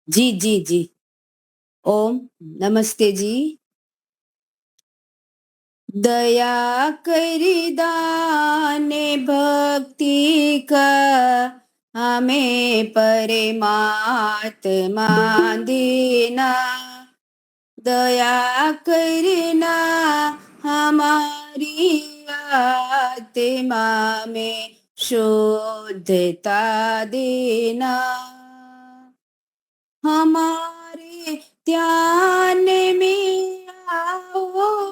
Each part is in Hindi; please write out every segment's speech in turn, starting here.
जी, जी, जी। ओम, नमस्ते जी। दया करी दाने भक्ति का हमें परमात्मा देना। दया करना हमारी आत्मा में शुद्धता देना। हमारे ध्यान में आओ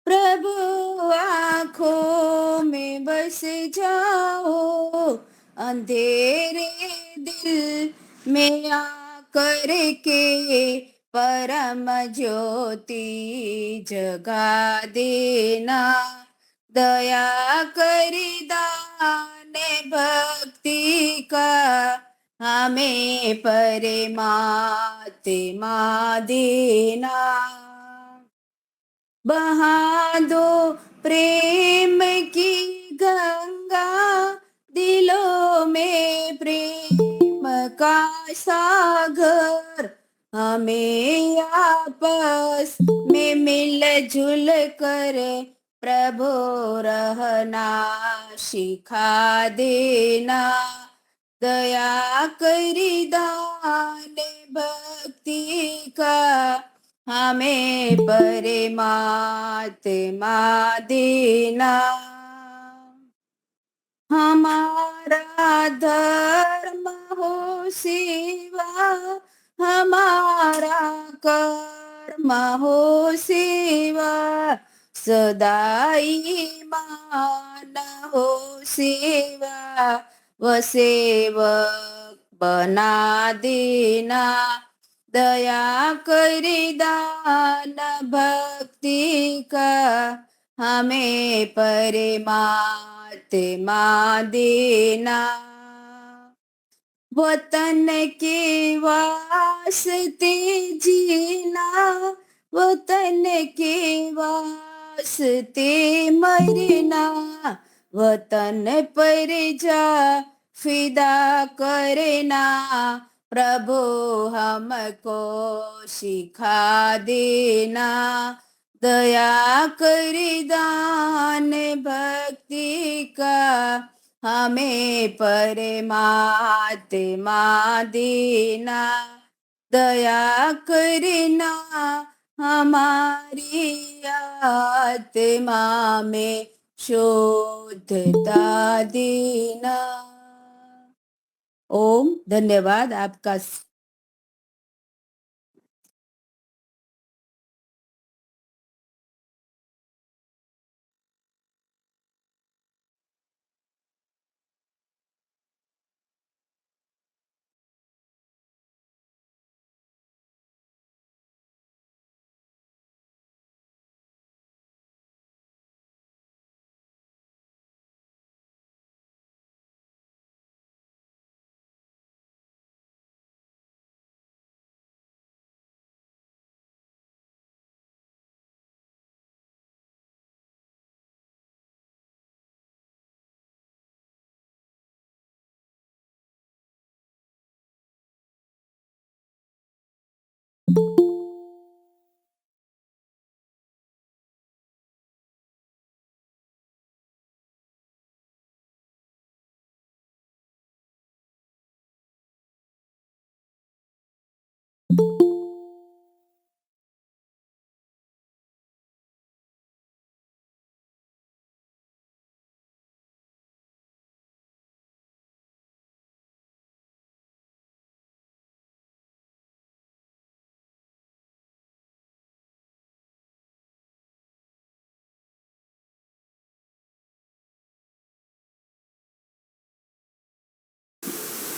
प्रभु, आँखों में बस जाओ, अंधेरे दिल में आकर के परम ज्योति जगा देना। दया कर दान भक्ति का हमें परमात्मा देना। बहा दो प्रेम की गंगा, दिलों में प्रेम का सागर, हमें आपस में मिलजुल कर प्रभु रहना सिखा देना। दया करी दान भक्ति का हमें परमात्मा देना। हमारा धर्म हो सेवा, हमारा कर्म हो सेवा, सदा ईमान हो सेवा, व सेवक बना देना। दया कर दान भक्ति का हमें परमात्मा देना। वतन के वास्ते जीना, वतन के वास्ते मरना, वतन पर जा फिदा करना, प्रभु हमको सिखा देना। दया कर दान भक्ति का हमें परमात्मा देना। दया करना हमारी आत्मा में शुद्धता देना। ओम, धन्यवाद आपका।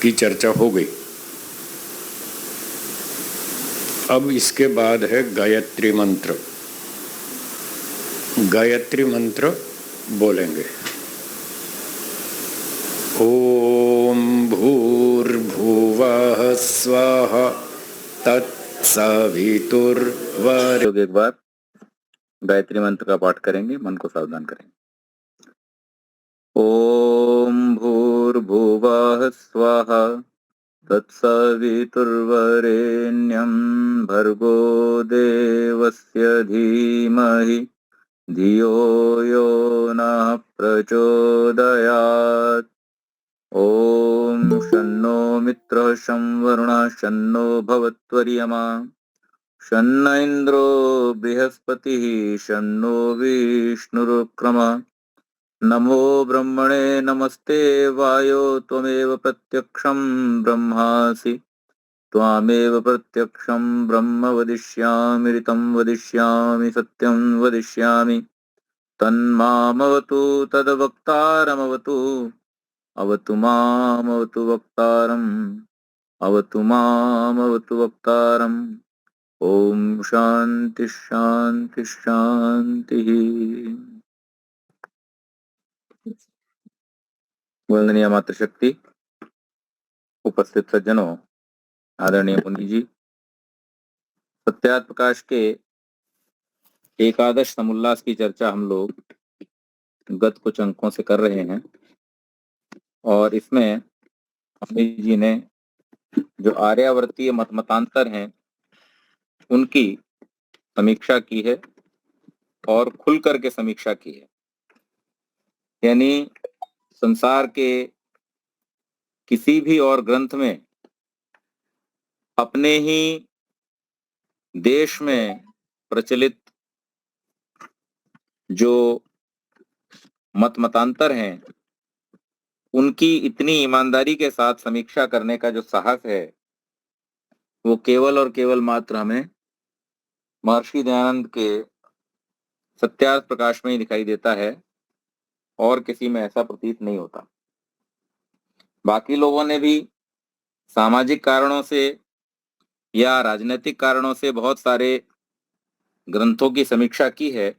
की चर्चा हो गई। अब इसके बाद है गायत्री मंत्र। गायत्री मंत्र बोलेंगे। ओम भूर्भुवः स्वः तत्सवितुर्वरेण्यम्। एक बार गायत्री मंत्र का पाठ करेंगे, मन को सावधान करेंगे। ओम भूर्भुवः स्वः तत्सवितुर्वरेण्यं भर्गो देवस्य धीमहि धियो यो नः प्रचोदयात्। ॐ शन्नो मित्रः शं वरुणः शन्नो भवत्वर्यमा शन्न इन्द्रो बृहस्पतिः शन्नो विष्णुरुक्रमः। नमो ब्रह्मणे नमस्ते वायो त्वमेव प्रत्यक्षं ब्रह्मासि त्वामेव प्रत्यक्षं ब्रह्म वदिष्यामि ऋतं वदिष्यामि सत्यं वदिष्यामि तन्मामवतु तद्वक्तारमवतु अवतु मामवतु वक्तारम् अवतु मामवतु वक्तारम्। ओम शांति शांति शांति। वंदनीय मातृशक्ति, उपस्थित सज्जनों, आदरणीय मुनि जी, सत्यार्थ प्रकाश के एकादश समुल्लास की चर्चा हम लोग गत कुछ अंकों से कर रहे हैं और इसमें अम्मी जी ने जो आर्यावर्तीय मतांतर हैं उनकी समीक्षा की है और खुल करके समीक्षा की है। यानी संसार के किसी भी और ग्रंथ में अपने ही देश में प्रचलित जो मतांतर हैं उनकी इतनी ईमानदारी के साथ समीक्षा करने का जो साहस है वो केवल और केवल मात्र हमें महर्षि दयानंद के सत्यार्थ प्रकाश में ही दिखाई देता है और किसी में ऐसा प्रतीत नहीं होता। बाकी लोगों ने भी सामाजिक कारणों से या राजनीतिक कारणों से बहुत सारे ग्रंथों की समीक्षा की है,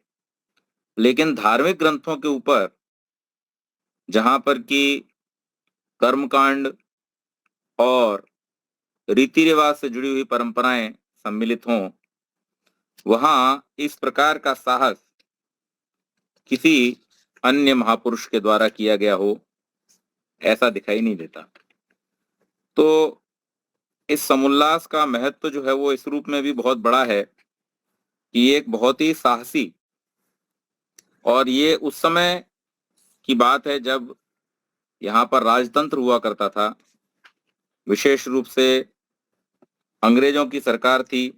लेकिन धार्मिक ग्रंथों के ऊपर जहां पर कि कर्मकांड और रीति रिवाज से जुड़ी हुई परंपराएं सम्मिलित हों, वहां इस प्रकार का साहस किसी अन्य महापुरुष के द्वारा किया गया हो ऐसा दिखाई नहीं देता। तो इस समुल्लास का महत्व जो है वो इस रूप में भी बहुत बड़ा है कि एक बहुत ही साहसी, और ये उस समय की बात है जब यहाँ पर राजतंत्र हुआ करता था, विशेष रूप से अंग्रेजों की सरकार थी।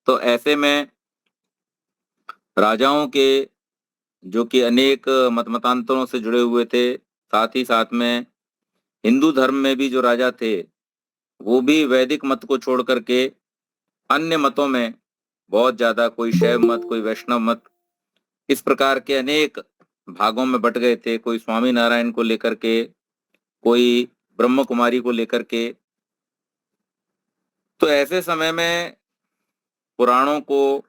तो ऐसे में राजाओं के जो कि अनेक मतांतरों से जुड़े हुए थे, साथ ही साथ में हिंदू धर्म में भी जो राजा थे वो भी वैदिक मत को छोड़ करके अन्य मतों में बहुत ज्यादा, कोई शैव मत, कोई वैष्णव मत, इस प्रकार के अनेक भागों में बट गए थे। कोई स्वामी नारायण को लेकर के, कोई ब्रह्म कुमारी को लेकर के। तो ऐसे समय में पुराणों को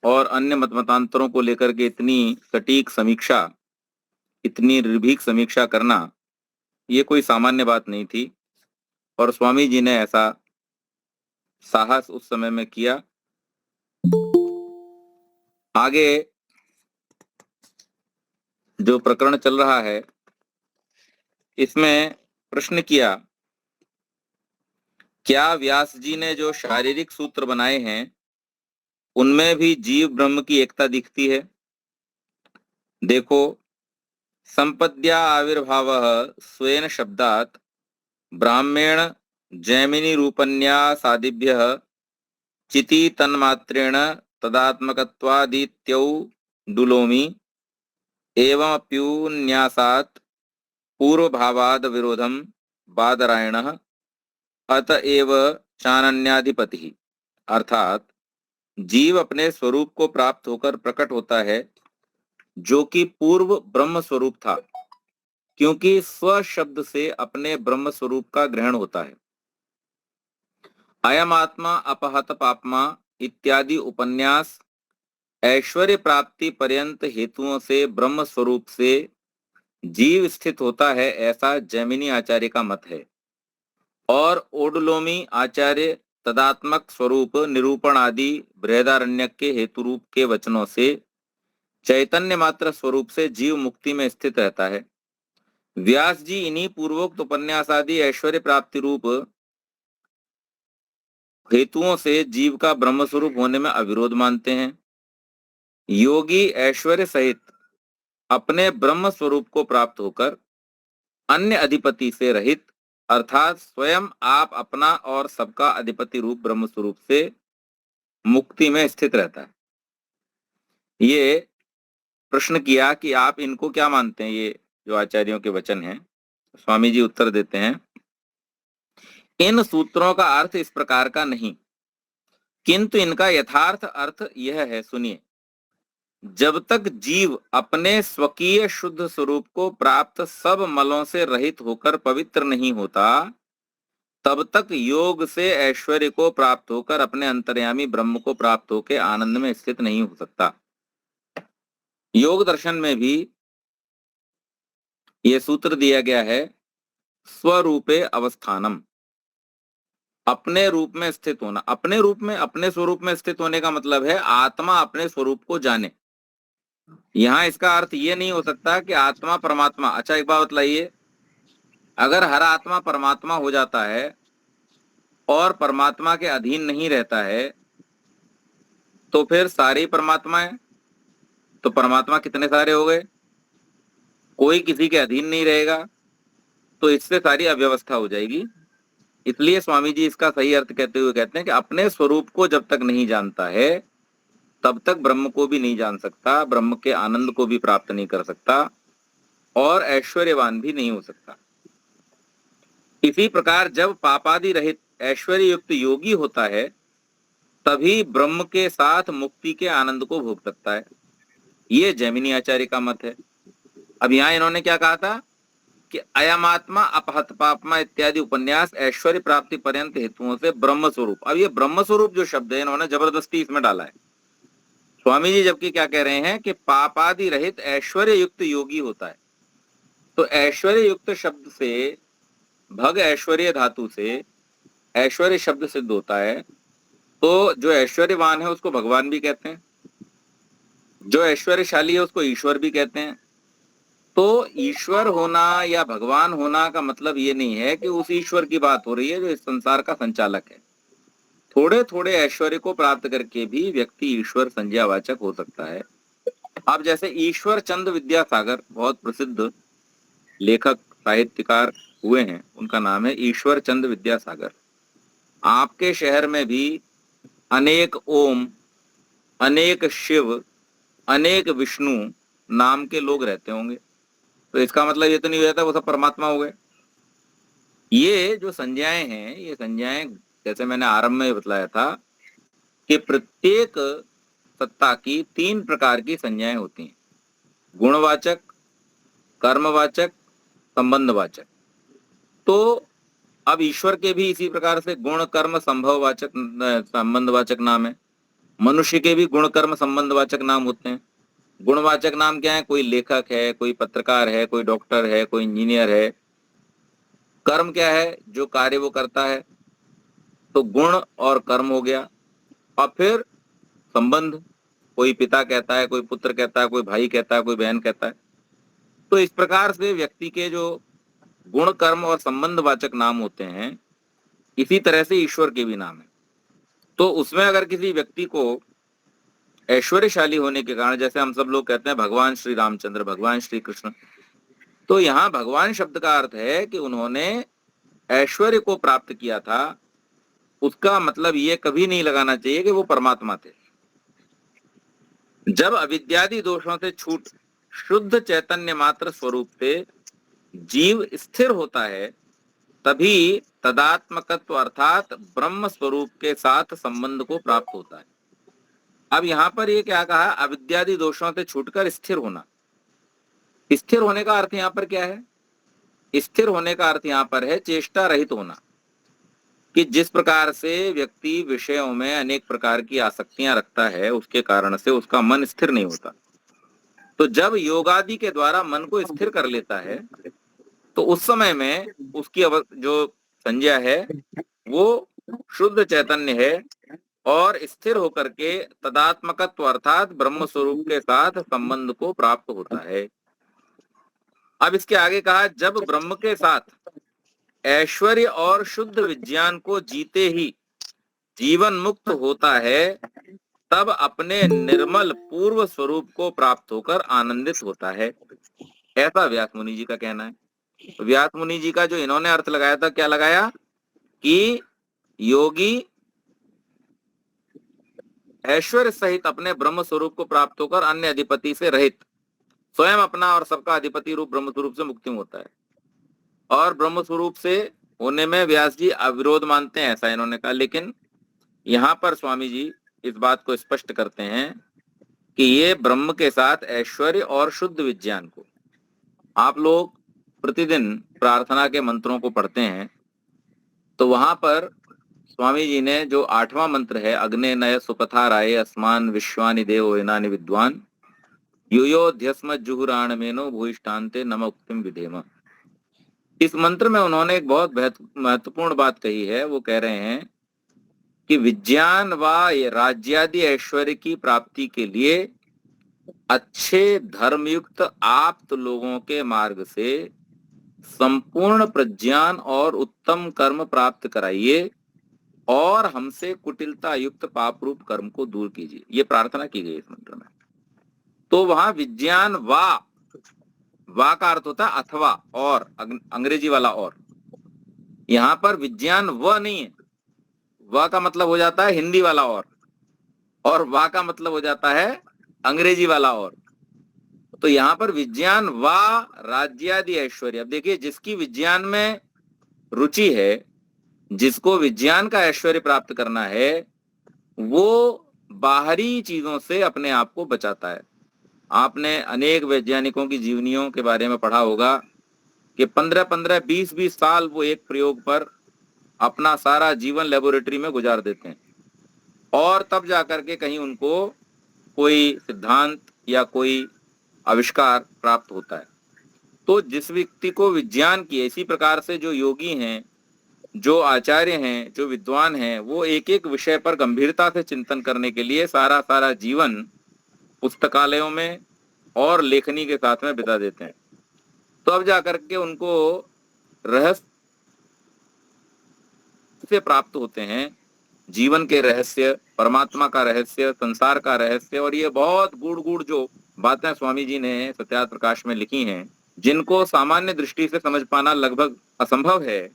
और अन्य मतांतरों को लेकर के इतनी सटीक समीक्षा, इतनी निर्भीक समीक्षा करना ये कोई सामान्य बात नहीं थी और स्वामी जी ने ऐसा साहस उस समय में किया। आगे जो प्रकरण चल रहा है इसमें प्रश्न किया, क्या व्यास जी ने जो शारीरिक सूत्र बनाए हैं उनमें भी जीव ब्रह्म की एकता दिखती है? देखो, संपद्या आविर्भावः स्वेन शब्दात् ब्राह्मेण जैमिनी रूपन्यासादिभ्यः चिति तन्मात्रेण तदात्मकत्वादित्यौ डुलोमि एवमप्युन्यासात् पूर्वभावाद विरोधम बादरायणः अतएव चानन्याधिपतिः। अर्थात जीव अपने स्वरूप को प्राप्त होकर प्रकट होता है जो कि पूर्व ब्रह्म स्वरूप था, क्योंकि स्व शब्द से अपने ब्रह्म स्वरूप का ग्रहण होता है। अयम आत्मा अपहत पापमा इत्यादि उपन्यास ऐश्वर्य प्राप्ति पर्यंत हेतुओं से ब्रह्म स्वरूप से जीव स्थित होता है, ऐसा जैमिनी आचार्य का मत है। और ओडलोमी आचार्य तदात्मक स्वरूप निरूपण आदि बृहदारण्यक के हेतु रूप के वचनों से चैतन्य मात्र स्वरूप से जीव मुक्ति में स्थित रहता है। व्यास जी इन्हीं पूर्वोक्त उपन्यास आदि ऐश्वर्य प्राप्ति रूप हेतुओं से जीव का ब्रह्म स्वरूप होने में अविरोध मानते हैं। योगी ऐश्वर्य सहित अपने ब्रह्म स्वरूप को प्राप्त होकर अन्य अधिपति से रहित अर्थात स्वयं आप अपना और सबका अधिपति रूप ब्रह्म स्वरूप से मुक्ति में स्थित रहता है। ये प्रश्न किया कि आप इनको क्या मानते हैं, ये जो आचार्यों के वचन हैं। स्वामी जी उत्तर देते हैं, इन सूत्रों का अर्थ इस प्रकार का नहीं, किंतु इनका यथार्थ अर्थ यह है, सुनिए। जब तक जीव अपने स्वकीय शुद्ध स्वरूप को प्राप्त सब मलों से रहित होकर पवित्र नहीं होता, तब तक योग से ऐश्वर्य को प्राप्त होकर अपने अंतर्यामी ब्रह्म को प्राप्त होकर आनंद में स्थित नहीं हो सकता। योग दर्शन में भी यह सूत्र दिया गया है, स्वरूपे अवस्थानम, अपने रूप में स्थित होना। अपने रूप में, अपने स्वरूप में स्थित होने का मतलब है आत्मा अपने स्वरूप को जाने। यहां इसका अर्थ ये नहीं हो सकता कि आत्मा परमात्मा। अच्छा एक बात बतलाइए, अगर हर आत्मा परमात्मा हो जाता है और परमात्मा के अधीन नहीं रहता है तो फिर सारे परमात्मा है, तो परमात्मा कितने सारे हो गए? कोई किसी के अधीन नहीं रहेगा, तो इससे सारी अव्यवस्था हो जाएगी। इसलिए स्वामी जी इसका सही अर्थ कहते हुए कहते हैं कि अपने स्वरूप को जब तक नहीं जानता है तब तक ब्रह्म को भी नहीं जान सकता, ब्रह्म के आनंद को भी प्राप्त नहीं कर सकता और ऐश्वर्यवान भी नहीं हो सकता। इसी प्रकार जब पापादि रहित ऐश्वर्य युक्त योगी होता है तभी ब्रह्म के साथ मुक्ति के आनंद को भोग सकता है। ये जैमिनी आचार्य का मत है। अब यहाँ इन्होंने क्या कहा था कि अयमात्मा अपहत पापमा इत्यादि उपन्यास ऐश्वर्य प्राप्ति पर्यंत हेतुओं से ब्रह्म स्वरूप। अब ये ब्रह्म स्वरूप जो शब्द है इन्होंने जबरदस्ती इसमें डाला है। स्वामी जी जबकि क्या कह रहे हैं कि पापादि रहित ऐश्वर्य युक्त योगी होता है, तो ऐश्वर्य युक्त शब्द से, भग ऐश्वर्य धातु से ऐश्वर्य शब्द सिद्ध होता है, तो जो ऐश्वर्यवान है उसको भगवान भी कहते हैं, जो ऐश्वर्यशाली है उसको ईश्वर भी कहते हैं। तो ईश्वर होना या भगवान होना का मतलब ये नहीं है कि उस ईश्वर की बात हो रही है जो इस संसार का संचालक है। थोड़े थोड़े ऐश्वर्य को प्राप्त करके भी व्यक्ति ईश्वर संज्ञावाचक हो सकता है। अब जैसे ईश्वर चंद्र विद्यासागर बहुत प्रसिद्ध लेखक साहित्यकार हुए हैं, उनका नाम है ईश्वर चंद्र विद्यासागर। आपके शहर में भी अनेक ओम, अनेक शिव, अनेक विष्णु नाम के लोग रहते होंगे, तो इसका मतलब ये तो नहीं हो जाता वो सब परमात्मा हो गए। ये जो संज्ञाएं हैं, ये संज्ञाएं जैसे मैंने आरंभ में बतलाया था कि प्रत्येक सत्ता की 3 प्रकार की संज्ञाएं होती हैं, गुणवाचक, कर्मवाचक, संबंधवाचक। तो अब ईश्वर के भी इसी प्रकार से गुण कर्म संभववाचक संबंधवाचक नाम है। मनुष्य के भी गुण कर्म संबंधवाचक नाम होते हैं। गुणवाचक नाम क्या है? कोई लेखक है, कोई पत्रकार है, कोई डॉक्टर है, कोई इंजीनियर है। कर्म क्या है? जो कार्य वो करता है, तो गुण और कर्म हो गया। और फिर संबंध, कोई पिता कहता है, कोई पुत्र कहता है, कोई भाई कहता है, कोई बहन कहता है। तो इस प्रकार से व्यक्ति के जो गुण कर्म और संबंधवाचक नाम होते हैं, इसी तरह से ईश्वर के भी नाम है। तो उसमें अगर किसी व्यक्ति को ऐश्वर्यशाली होने के कारण, जैसे हम सब लोग कहते हैं भगवान श्री रामचंद्र, भगवान श्री कृष्ण, तो यहाँ भगवान शब्द का अर्थ है कि उन्होंने ऐश्वर्य को प्राप्त किया था। उसका मतलब ये कभी नहीं लगाना चाहिए कि वो परमात्मा थे। जब अविद्यादि दोषों से छूट शुद्ध चैतन्य मात्र स्वरूप से जीव स्थिर होता है तभी तदात्मकत्व अर्थात ब्रह्म स्वरूप के साथ संबंध को प्राप्त होता है। अब यहाँ पर ये क्या कहा? अविद्यादि दोषों से छूटकर स्थिर होना। स्थिर होने का अर्थ यहाँ पर क्या है? स्थिर होने का अर्थ यहाँ पर है चेष्टा रहित होना, कि जिस प्रकार से व्यक्ति विषयों में अनेक प्रकार की आसक्तियां रखता है उसके कारण से उसका मन स्थिर नहीं होता। तो जब योगादि के द्वारा मन को स्थिर कर लेता है तो उस समय में उसकी जो संज्ञा है वो शुद्ध चैतन्य है और स्थिर होकर के तदात्मकत्व अर्थात ब्रह्म स्वरूप के साथ संबंध को प्राप्त होता है। अब इसके आगे कहा, जब ब्रह्म के साथ ऐश्वर्य और शुद्ध विज्ञान को जीते ही जीवन मुक्त होता है, तब अपने निर्मल पूर्व स्वरूप को प्राप्त होकर आनंदित होता है। ऐसा व्यास मुनि जी का कहना है। तो व्यास मुनि जी का जो इन्होंने अर्थ लगाया था, क्या लगाया कि योगी ऐश्वर्य सहित अपने ब्रह्म स्वरूप को प्राप्त होकर अन्य अधिपति से रहित स्वयं अपना और सबका अधिपति रूप ब्रह्म स्वरूप से मुक्ति में होता है। और ब्रह्म स्वरूप से होने में व्यास जी अविरोध मानते हैं, ऐसा इन्होंने कहा। लेकिन यहाँ पर स्वामी जी इस बात को स्पष्ट करते हैं कि ये ब्रह्म के साथ ऐश्वर्य और शुद्ध विज्ञान को, आप लोग प्रतिदिन प्रार्थना के मंत्रों को पढ़ते हैं, तो वहां पर स्वामी जी ने जो 8वां मंत्र है, अग्ने नय सुपथा राये अस्मान विश्वानि देव एनानि विद्वान युयोध्यस्म जुहुराण मेनो भूयिष्ठान्ते नम उक्तिम विधेम, इस मंत्र में उन्होंने एक बहुत महत्वपूर्ण बात कही है। वो कह रहे हैं कि विज्ञान व राज्यादि ऐश्वर्य की प्राप्ति के लिए अच्छे धर्मयुक्त आप्त लोगों के मार्ग से संपूर्ण प्रज्ञान और उत्तम कर्म प्राप्त कराइए और हमसे कुटिलता युक्त पाप रूप कर्म को दूर कीजिए। ये प्रार्थना की गई इस मंत्र में। तो वहां विज्ञान वा का अर्थ होता है अथवा और, अंग्रेजी वाला और। यहां पर विज्ञान व नहीं है, व का मतलब हो जाता है हिंदी वाला और वा का मतलब हो जाता है अंग्रेजी वाला और। तो यहाँ पर विज्ञान व राज्यादि ऐश्वर्य। अब देखिए, जिसकी विज्ञान में रुचि है, जिसको विज्ञान का ऐश्वर्य प्राप्त करना है, वो बाहरी चीजों से अपने आप को बचाता है। आपने अनेक वैज्ञानिकों की जीवनियों के बारे में पढ़ा होगा कि 15-15, 20-20 साल वो एक प्रयोग पर अपना सारा जीवन लेबोरेटरी में गुजार देते हैं और तब जाकर के कहीं उनको कोई सिद्धांत या कोई आविष्कार प्राप्त होता है। तो जिस व्यक्ति को विज्ञान की, इसी प्रकार से जो योगी हैं, जो आचार्य हैं, जो विद्वान हैं, वो एक एक विषय पर गंभीरता से चिंतन करने के लिए सारा जीवन पुस्तकालयों में और लेखनी के साथ में बिता देते हैं। तो अब जाकर के उनको रहस्य प्राप्त होते हैं, जीवन के रहस्य, परमात्मा का रहस्य, संसार का रहस्य। और ये बहुत गूढ़ जो बातें स्वामी जी ने सत्यार्थ प्रकाश में लिखी हैं, जिनको सामान्य दृष्टि से समझ पाना लगभग असंभव है,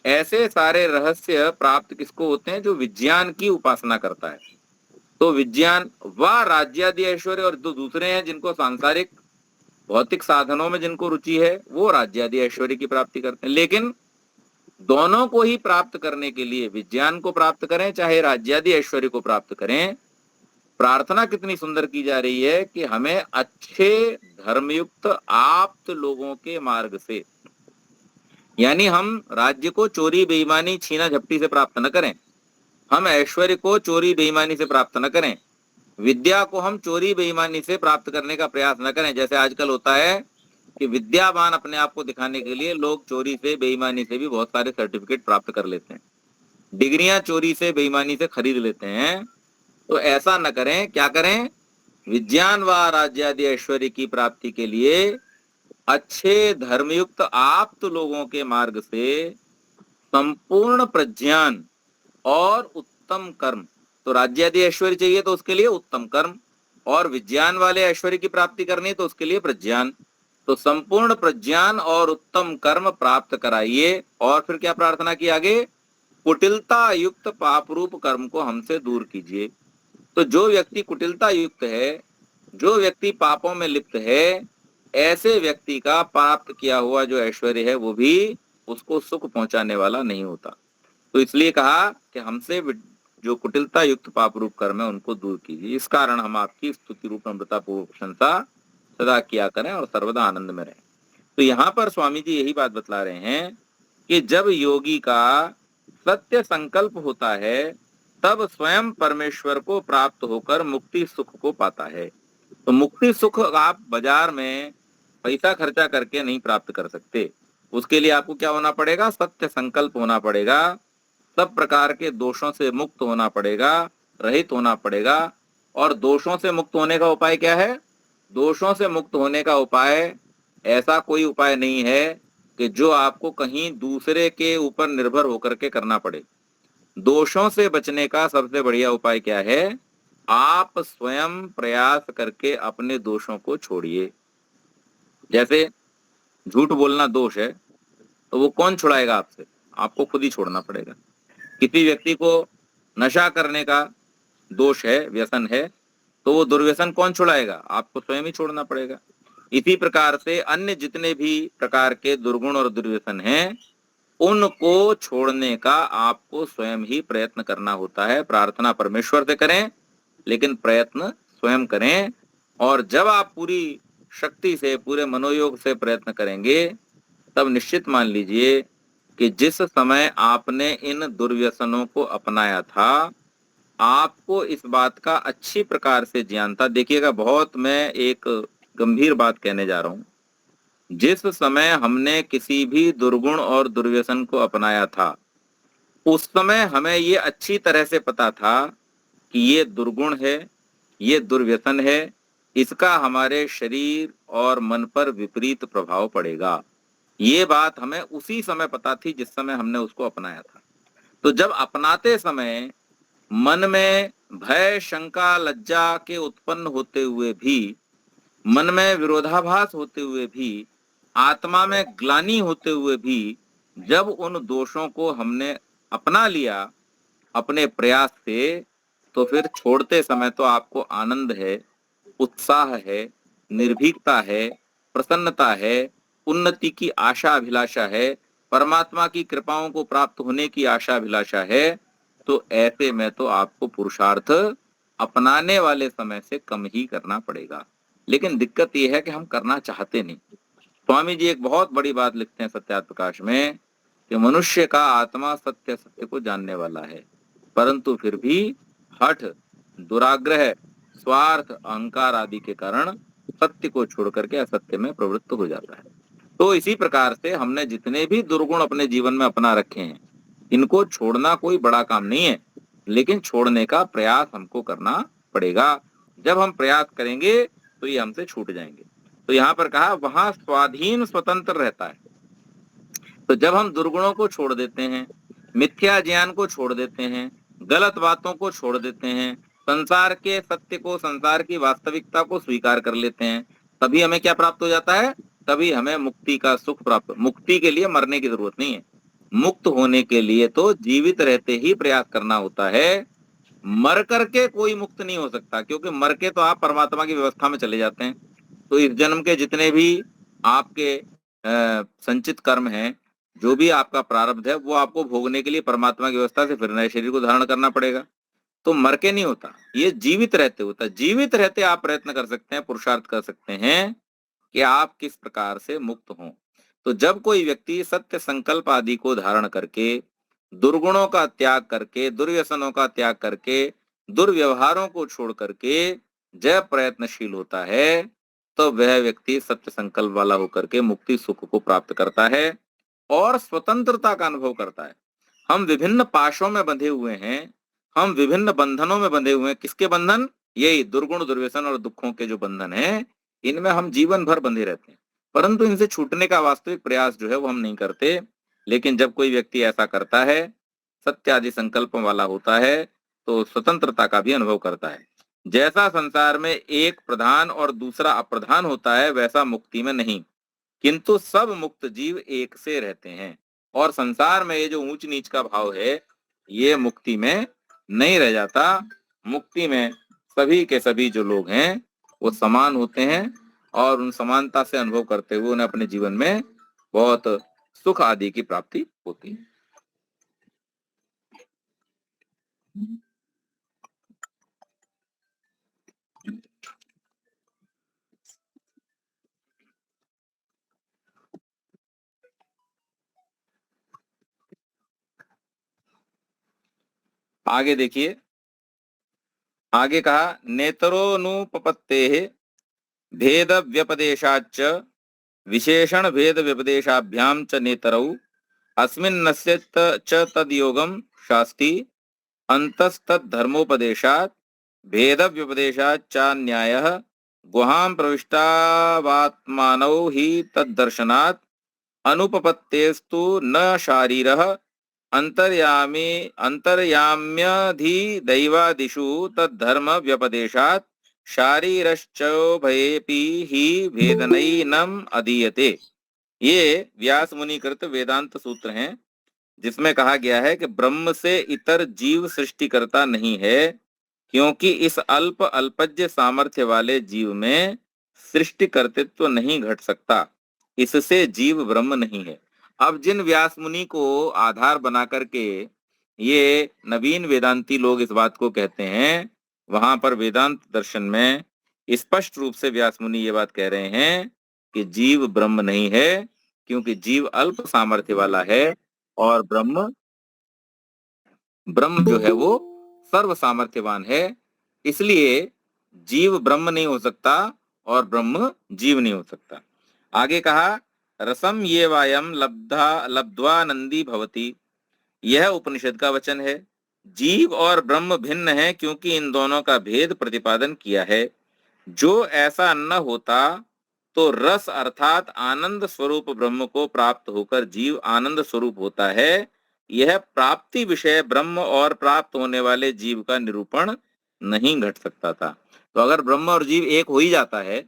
ऐसे सारे रहस्य प्राप्त किसको होते हैं? जो विज्ञान की उपासना करता है। तो विज्ञान व राज्यादि ऐश्वर्य, और जो दूसरे हैं जिनको सांसारिक भौतिक साधनों में जिनको रुचि है, वो राज्यादि ऐश्वर्य की प्राप्ति करते हैं। लेकिन दोनों को ही प्राप्त करने के लिए, विज्ञान को प्राप्त करें चाहे राज्यादि ऐश्वर्य को प्राप्त करें, प्रार्थना कितनी सुंदर की जा रही है कि हमें अच्छे धर्मयुक्त आप्त लोगों के मार्ग से, यानी हम राज्य को चोरी बेईमानी छीना झपटी से प्राप्त न करें, हम ऐश्वर्य को चोरी बेईमानी से प्राप्त न करें, विद्या को हम चोरी बेईमानी से प्राप्त करने का प्रयास न करें। जैसे आजकल होता है कि विद्यावान अपने आप को दिखाने के लिए लोग चोरी से बेईमानी से भी बहुत सारे सर्टिफिकेट प्राप्त कर लेते हैं, डिग्रियां चोरी से बेईमानी से खरीद लेते हैं। तो ऐसा न करें। क्या करें? विज्ञान व राज्यादि ऐश्वर्य की प्राप्ति के लिए अच्छे धर्मयुक्त आप्त लोगों के मार्ग से संपूर्ण प्रज्ञान और उत्तम कर्म। तो राज्यादि ऐश्वर्य चाहिए तो उसके लिए उत्तम कर्म, और विज्ञान वाले ऐश्वर्य की प्राप्ति करनी है तो उसके लिए प्रज्ञान। तो संपूर्ण प्रज्ञान और उत्तम कर्म प्राप्त कराइए। और फिर क्या प्रार्थना की आगे? कुटिलता युक्त पाप रूप कर्म को हमसे दूर कीजिए। तो जो व्यक्ति कुटिलता युक्त है, जो व्यक्ति पापों में लिप्त है, ऐसे व्यक्ति का प्राप्त किया हुआ जो ऐश्वर्य है वो भी उसको सुख पहुंचाने वाला नहीं होता। तो इसलिए कहा कि हमसे जो कुटिलता युक्त पाप रूप कर्म है उनको दूर कीजिए। इस कारण हम आपकी स्तुति रूप नम्रता पूर्वक प्रशंसा सदा किया करें और सर्वदा आनंद में रहें। तो यहाँ पर स्वामी जी यही बात बतला रहे हैं कि जब योगी का सत्य संकल्प होता है तब स्वयं परमेश्वर को प्राप्त होकर मुक्ति सुख को पाता है। तो मुक्ति सुख आप बाजार में पैसा खर्चा करके नहीं प्राप्त कर सकते। उसके लिए आपको क्या होना पड़ेगा? सत्य संकल्प होना पड़ेगा, सब प्रकार के दोषों से मुक्त होना पड़ेगा, रहित होना पड़ेगा। और दोषों से मुक्त होने का उपाय क्या है? दोषों से मुक्त होने का उपाय ऐसा कोई उपाय नहीं है कि जो आपको कहीं दूसरे के ऊपर निर्भर होकर के करना पड़े। दोषों से बचने का सबसे बढ़िया उपाय क्या है? आप स्वयं प्रयास करके अपने दोषों को छोड़िए। जैसे झूठ बोलना दोष है, तो वो कौन छुड़ाएगा आपसे? आपको खुद ही छोड़ना पड़ेगा। किसी व्यक्ति को नशा करने का दोष है, व्यसन है, तो वो दुर्व्यसन कौन छुड़ाएगा? आपको स्वयं ही छोड़ना पड़ेगा। इसी प्रकार से अन्य जितने भी प्रकार के दुर्गुण और दुर्व्यसन हैं, उनको छोड़ने का आपको स्वयं ही प्रयत्न करना होता है। प्रार्थना परमेश्वर से करें, लेकिन प्रयत्न स्वयं करें। और जब आप पूरी शक्ति से, पूरे मनोयोग से प्रयत्न करेंगे, तब निश्चित मान लीजिए कि जिस समय आपने इन दुर्व्यसनों को अपनाया था, आपको इस बात का अच्छी प्रकार से ज्ञान था। देखिएगा, बहुत मैं एक गंभीर बात कहने जा रहा हूं। जिस समय हमने किसी भी दुर्गुण और दुर्व्यसन को अपनाया था, उस समय हमें ये अच्छी तरह से पता था कि ये दुर्गुण है, ये दुर्व्यसन है, इसका हमारे शरीर और मन पर विपरीत प्रभाव पड़ेगा। ये बात हमें उसी समय पता थी जिस समय हमने उसको अपनाया था। तो जब अपनाते समय मन में भय, शंका, लज्जा के उत्पन्न होते हुए भी, मन में विरोधाभास होते हुए भी, आत्मा में ग्लानि होते हुए भी, जब उन दोषों को हमने अपना लिया अपने प्रयास से, तो फिर छोड़ते समय तो आपको आनंद है, उत्साह है, निर्भीकता है, प्रसन्नता है, उन्नति की आशा अभिलाषा है, परमात्मा की कृपाओं को प्राप्त होने की आशा अभिलाषा है। तो ऐसे में तो आपको पुरुषार्थ अपनाने वाले समय से कम ही करना पड़ेगा। लेकिन दिक्कत यह है कि हम करना चाहते नहीं। स्वामी जी एक बहुत बड़ी बात लिखते हैं सत्यार्थ प्रकाश में कि मनुष्य का आत्मा सत्य सत्य को जानने वाला है, परंतु फिर भी हठ, दुराग्रह, स्वार्थ, अहंकार आदि के कारण सत्य को छोड़ करके असत्य में प्रवृत्त हो जाता है। तो इसी प्रकार से हमने जितने भी दुर्गुण अपने जीवन में अपना रखे हैं, इनको छोड़ना कोई बड़ा काम नहीं है, लेकिन छोड़ने का प्रयास हमको करना पड़ेगा। जब हम प्रयास करेंगे तो ये हमसे छूट जाएंगे। तो यहाँ पर कहा वहां स्वाधीन स्वतंत्र रहता है। तो जब हम दुर्गुणों को छोड़ देते हैं, मिथ्या ज्ञान को छोड़ देते हैं, गलत बातों को छोड़ देते हैं, संसार के सत्य को, संसार की वास्तविकता को स्वीकार कर लेते हैं, तभी हमें क्या प्राप्त हो जाता है? तभी हमें मुक्ति का सुख प्राप्त। मुक्ति के लिए मरने की जरूरत नहीं है। मुक्त होने के लिए तो जीवित रहते ही प्रयास करना होता है। मर करके कोई मुक्त नहीं हो सकता, क्योंकि मर के तो आप परमात्मा की व्यवस्था में चले जाते हैं। तो इस जन्म के जितने भी आपके संचित कर्म हैं, जो भी आपका प्रारब्ध है, वो आपको भोगने के लिए परमात्मा की व्यवस्था से फिर नए शरीर को धारण करना पड़ेगा। तो मर के नहीं होता, ये जीवित रहते होता है। जीवित रहते आप प्रयत्न कर सकते हैं, पुरुषार्थ कर सकते हैं कि आप किस प्रकार से मुक्त हों। तो जब कोई व्यक्ति सत्य संकल्प आदि को धारण करके, दुर्गुणों का त्याग करके, दुर्व्यसनों का त्याग करके, दुर्व्यवहारों को छोड़ करके जब प्रयत्नशील होता है, तो वह व्यक्ति सत्य संकल्प वाला होकर के मुक्ति सुख को प्राप्त करता है और स्वतंत्रता का अनुभव करता है। हम विभिन्न पाशों में बंधे हुए हैं, हम विभिन्न बंधनों में बंधे हुए हैं। किसके बंधन? यही दुर्गुण, दुर्व्यसन और दुखों के जो बंधन हैं, इनमें हम जीवन भर बंधे रहते हैं, परंतु इनसे छूटने का वास्तविक प्रयास जो है वो हम नहीं करते। लेकिन जब कोई व्यक्ति ऐसा करता है, सत्य आदि संकल्प वाला होता है, तो स्वतंत्रता का भी अनुभव करता है। जैसा संसार में एक प्रधान और दूसरा अप्रधान होता है, वैसा मुक्ति में नहीं, किंतु सब मुक्त जीव एक से रहते हैं। और संसार में ये जो ऊंच नीच का भाव है, ये मुक्ति में नहीं रह जाता। मुक्ति में सभी के सभी जो लोग हैं वो समान होते हैं, और उन समानता से अनुभव करते हुए उन्हें अपने जीवन में बहुत सुख आदि की प्राप्ति होती है। आगे देखिए, आगे कहा नेतरोनुपपत्तेः भेद व्यपदेशाच्च विशेषण भेद व्यपदेशाभ्याम च नेतरौ अस्मिन्नस्य च तद्योगम शास्ति अंतस्तद्धर्मोपदेशात् भेद व्यपदेशाच्च न्यायः गुहां प्रविष्टावात्मानौ हि तद्दर्शनात् अनुपपत्तेस्तु न शारीरः अंतर्याम्यधिदैवादिषु तद्धर्म व्यपदेशात् शारीरश्चोभयेऽपि हि भेदनैनम् अधीयते। ये व्यास मुनि कृत वेदांत सूत्र हैं, जिसमें कहा गया है कि ब्रह्म से इतर जीव सृष्टिकर्ता नहीं है, क्योंकि इस अल्प अल्पज्य सामर्थ्य वाले जीव में सृष्टि कर्तृत्व नहीं घट सकता, इससे जीव ब्रह्म नहीं है। अब जिन व्यास मुनि को आधार बना करके ये नवीन वेदांती लोग इस बात को कहते हैं, वहां पर वेदांत दर्शन में स्पष्ट रूप से व्यास मुनि ये बात कह रहे हैं कि जीव ब्रह्म नहीं है, क्योंकि जीव अल्प सामर्थ्य वाला है और ब्रह्म ब्रह्म जो है वो सर्व सामर्थ्यवान है। इसलिए जीव ब्रह्म नहीं हो सकता और ब्रह्म जीव नहीं हो सकता। आगे कहा, रसम ये वायम लब्ध्वानंदी भवति, यह उपनिषद का वचन है। जीव और ब्रह्म भिन्न है, क्योंकि इन दोनों का भेद प्रतिपादन किया है। जो ऐसा न होता तो रस अर्थात आनंद स्वरूप ब्रह्म को प्राप्त होकर जीव आनंद स्वरूप होता है। यह प्राप्ति विषय ब्रह्म और प्राप्त होने वाले जीव का निरूपण नहीं घट सकता था। तो अगर ब्रह्म और जीव एक हो ही जाता है,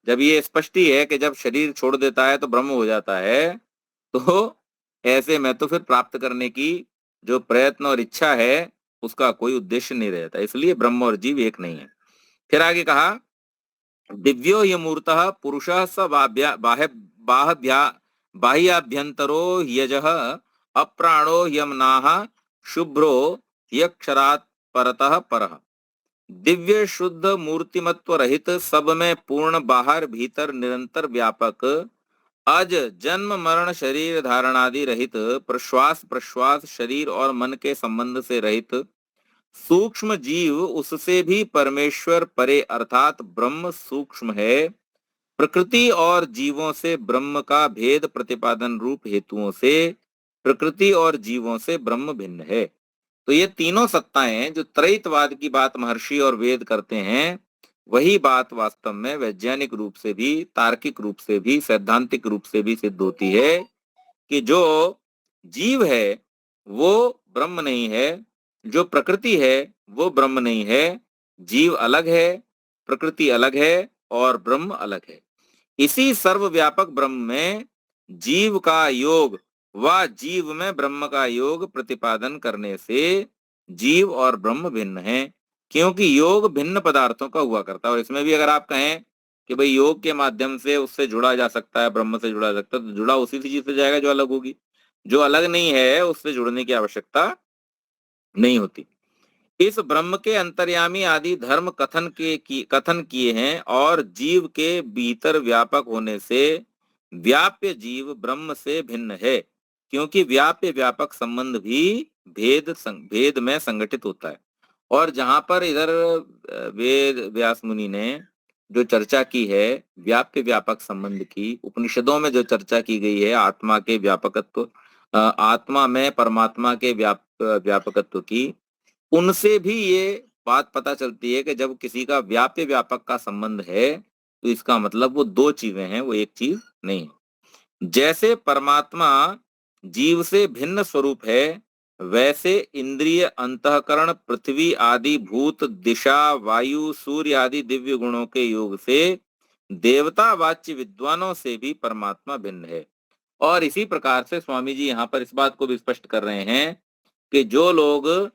जब ये स्पष्ट ही है कि जब शरीर छोड़ देता है तो ब्रह्म हो जाता है, तो ऐसे में तो फिर प्राप्त करने की जो प्रयत्न और इच्छा है उसका कोई उद्देश्य नहीं रहता। इसलिए ब्रह्म और जीव एक नहीं है। फिर आगे कहा, दिव्यो यमूर्तः पुरुषः स बाह्याभ्यंतरो यजः अप्राणो यमनाः शुभ्रो यक्षरात् परतः परः। दिव्य शुद्ध मूर्तिमत्व रहित, सब में पूर्ण, बाहर भीतर निरंतर व्यापक, अज जन्म मरण शरीर धारणादि रहित, प्रश्वास प्रश्वास शरीर और मन के संबंध से रहित, सूक्ष्म जीव उससे भी परमेश्वर परे अर्थात ब्रह्म सूक्ष्म है। प्रकृति और जीवों से ब्रह्म का भेद प्रतिपादन रूप हेतुओं से प्रकृति और जीवों से ब्रह्म भिन्न है। तो ये तीनों सत्ताएं जो त्रैतवाद की बात महर्षि और वेद करते हैं, वही बात वास्तव में वैज्ञानिक रूप से भी, तार्किक रूप से भी, सैद्धांतिक रूप से भी सिद्ध होती है कि जो जीव है वो ब्रह्म नहीं है, जो प्रकृति है वो ब्रह्म नहीं है। जीव अलग है, प्रकृति अलग है और ब्रह्म अलग है। इसी सर्वव्यापक ब्रह्म में जीव का योग व जीव में ब्रह्म का योग प्रतिपादन करने से जीव और ब्रह्म भिन्न है, क्योंकि योग भिन्न पदार्थों का हुआ करता है। और इसमें भी अगर आप कहें कि भाई योग के माध्यम से उससे जुड़ा जा सकता है, ब्रह्म से जुड़ा जा सकता है, तो जुड़ा उसी चीज से जाएगा जो अलग होगी। जो अलग नहीं है उससे जुड़ने की आवश्यकता नहीं होती। इस ब्रह्म के अंतर्यामी आदि धर्म कथन किए हैं, और जीव के भीतर व्यापक होने से व्याप्य जीव ब्रह्म से भिन्न है, क्योंकि व्याप्य व्यापक संबंध भी भेद में संगठित होता है। और जहां पर इधर वेद व्यास मुनि ने जो चर्चा की है व्याप्य व्यापक संबंध की, उपनिषदों में जो चर्चा की गई है आत्मा के व्यापकत्व, आत्मा में परमात्मा के व्यापकत्व की, उनसे भी ये बात पता चलती है कि जब किसी का व्याप्य व्यापक का संबंध है तो इसका मतलब वो दो चीजें हैं, वो एक चीज नहीं है। जैसे परमात्मा जीव से भिन्न स्वरूप है, वैसे इंद्रिय, अंतःकरण, पृथ्वी आदि भूत, दिशा, वायु, सूर्य आदि दिव्य गुणों के योग से देवता वाच्य विद्वानों से भी परमात्मा भिन्न है। और इसी प्रकार से स्वामी जी यहाँ पर इस बात को भी स्पष्ट कर रहे हैं कि जो लोग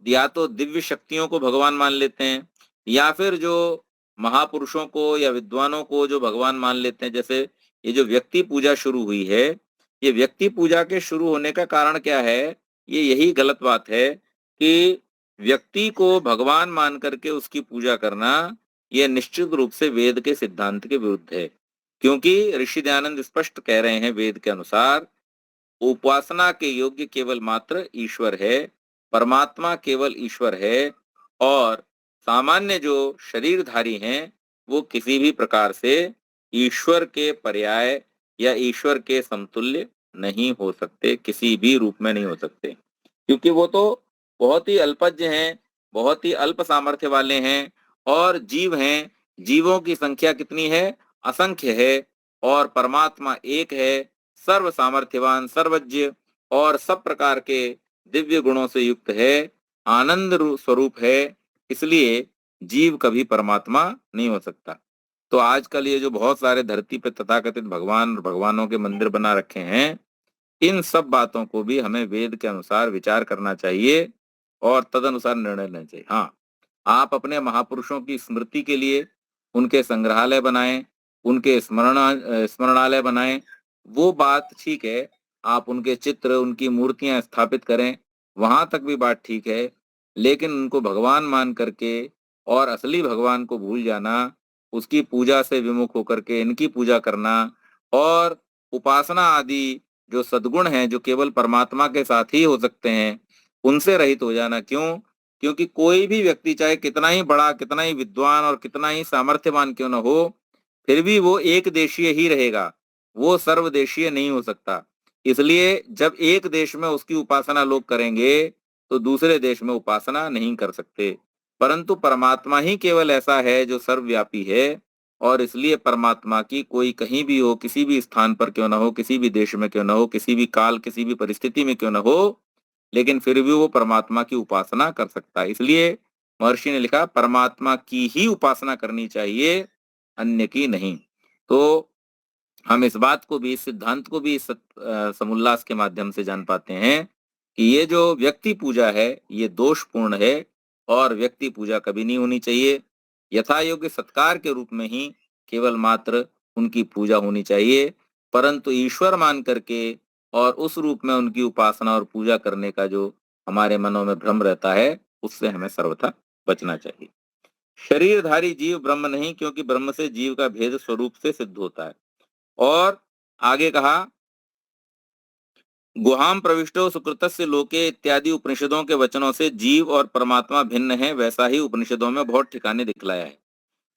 या तो दिव्य शक्तियों को भगवान मान लेते हैं, या फिर जो महापुरुषों को या विद्वानों को जो भगवान मान लेते हैं, जैसे ये जो व्यक्ति पूजा शुरू हुई है, ये व्यक्ति पूजा के शुरू होने का कारण क्या है? ये यही गलत बात है कि व्यक्ति को भगवान मान करके उसकी पूजा करना यह निश्चित रूप से वेद के सिद्धांत के विरुद्ध है। क्योंकि ऋषि दयानंद स्पष्ट कह रहे हैं वेद के अनुसार उपासना के योग्य केवल मात्र ईश्वर है, परमात्मा केवल ईश्वर है, और सामान्य जो शरीरधारी हैं वो किसी भी प्रकार से ईश्वर के पर्याय या ईश्वर के समतुल्य नहीं हो सकते, किसी भी रूप में नहीं हो सकते, क्योंकि वो तो बहुत ही अल्पज्ञ हैं, बहुत ही अल्प सामर्थ्य वाले हैं, और जीव हैं जीवों की संख्या कितनी है? असंख्य है। और परमात्मा एक है, सर्व सामर्थ्यवान, सर्वज्ञ और सब प्रकार के दिव्य गुणों से युक्त है, आनंद स्वरूप है। इसलिए जीव कभी परमात्मा नहीं हो सकता। तो आजकल ये जो बहुत सारे धरती पे तथाकथित भगवान और भगवानों के मंदिर बना रखे हैं, इन सब बातों को भी हमें वेद के अनुसार विचार करना चाहिए और तदनुसार निर्णय लेना चाहिए। हाँ, आप अपने महापुरुषों की स्मृति के लिए उनके संग्रहालय बनाएं, उनके स्मरणालय बनाएं, वो बात ठीक है। आप उनके चित्र, उनकी मूर्तियां स्थापित करें, वहां तक भी बात ठीक है। लेकिन उनको भगवान मान करके और असली भगवान को भूल जाना, उसकी पूजा से विमुख होकर के इनकी पूजा करना और उपासना आदि जो सद्गुण हैं, जो केवल परमात्मा के साथ ही हो सकते हैं, उनसे रहित हो जाना। क्यों? क्योंकि कोई भी व्यक्ति चाहे कितना ही बड़ा, कितना ही विद्वान और कितना ही सामर्थ्यवान क्यों न हो, फिर भी वो एक देशीय ही रहेगा, वो सर्वदेशीय नहीं हो सकता। इसलिए जब एक देश में उसकी उपासना लोग करेंगे तो दूसरे देश में उपासना नहीं कर सकते। परंतु परमात्मा ही केवल ऐसा है जो सर्वव्यापी है, और इसलिए परमात्मा की कोई कहीं भी हो, किसी भी स्थान पर क्यों ना हो, किसी भी देश में क्यों ना हो, किसी भी काल, किसी भी परिस्थिति में क्यों ना हो, लेकिन फिर भी वो परमात्मा की उपासना कर सकता है। इसलिए महर्षि ने लिखा परमात्मा की ही उपासना करनी चाहिए, अन्य की नहीं। तो हम इस बात को भी, इस सिद्धांत को भी इस समुल्लास के माध्यम से जान पाते हैं कि ये जो व्यक्ति पूजा है ये दोषपूर्ण है और व्यक्ति पूजा कभी नहीं होनी चाहिए। यथा योग्य सत्कार के रूप में ही केवल मात्र उनकी पूजा होनी चाहिए, परंतु ईश्वर मान करके और उस रूप में उनकी उपासना और पूजा करने का जो हमारे मनों में भ्रम रहता है, उससे हमें सर्वथा बचना चाहिए। शरीरधारी जीव ब्रह्म नहीं, क्योंकि ब्रह्म से जीव का भेद स्वरूप से सिद्ध होता है। और आगे कहा, गुहाम प्रविष्टो सुकृतस्य लोके इत्यादि उपनिषदों के वचनों से जीव और परमात्मा भिन्न है, वैसा ही उपनिषदों में बहुत ठिकाने दिखलाया है।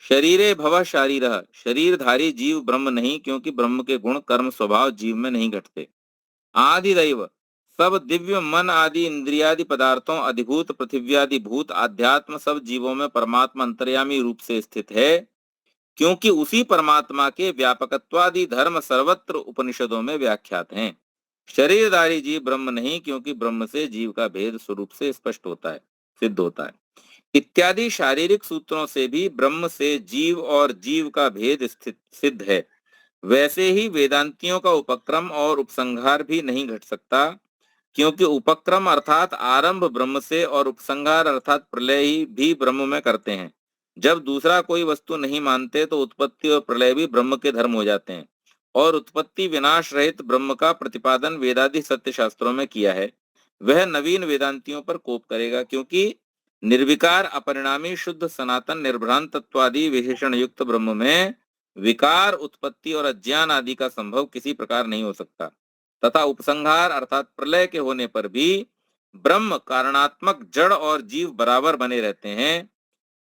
शरीरे भव शारीरः, शरीरधारी जीव ब्रह्म नहीं, क्योंकि ब्रह्म के गुण कर्म स्वभाव जीव में नहीं घटते। आदिदैव, सब दिव्य मन आदि इंद्रियादि पदार्थों, अधिभूत पृथिव्यादि भूत आध्यात्म सब जीवों में परमात्मा अंतर्यामी रूप से स्थित है, क्योंकि उसी परमात्मा के व्यापकत्वादि धर्म सर्वत्र उपनिषदों में व्याख्यात हैं। शरीरधारी जीव ब्रह्म नहीं, क्योंकि ब्रह्म से जीव का भेद स्वरूप से स्पष्ट होता है, सिद्ध होता है। इत्यादि शारीरिक सूत्रों से भी ब्रह्म से जीव और जीव का भेद स्थित सिद्ध है। वैसे ही वेदांतियों का उपक्रम और उपसंहार भी नहीं घट सकता, क्योंकि उपक्रम अर्थात आरंभ ब्रह्म से और उपसंहार अर्थात प्रलय ही भी ब्रह्म में करते हैं। जब दूसरा कोई वस्तु नहीं मानते तो उत्पत्ति और प्रलय भी ब्रह्म के धर्म हो जाते हैं, और उत्पत्ति विनाश रहित ब्रह्म का प्रतिपादन वेदादि सत्य शास्त्रों में किया है। वह नवीन वेदांतियों पर कोप करेगा, क्योंकि निर्विकार अपरिणामी शुद्ध सनातन निर्भ्रांत तत्वादि विशेषण युक्त ब्रह्म में विकार, उत्पत्ति और अज्ञान आदि का संभव किसी प्रकार नहीं हो सकता, तथा उपसंहार अर्थात प्रलय के होने पर भी ब्रह्म कारणात्मक जड़ और जीव बराबर बने रहते हैं।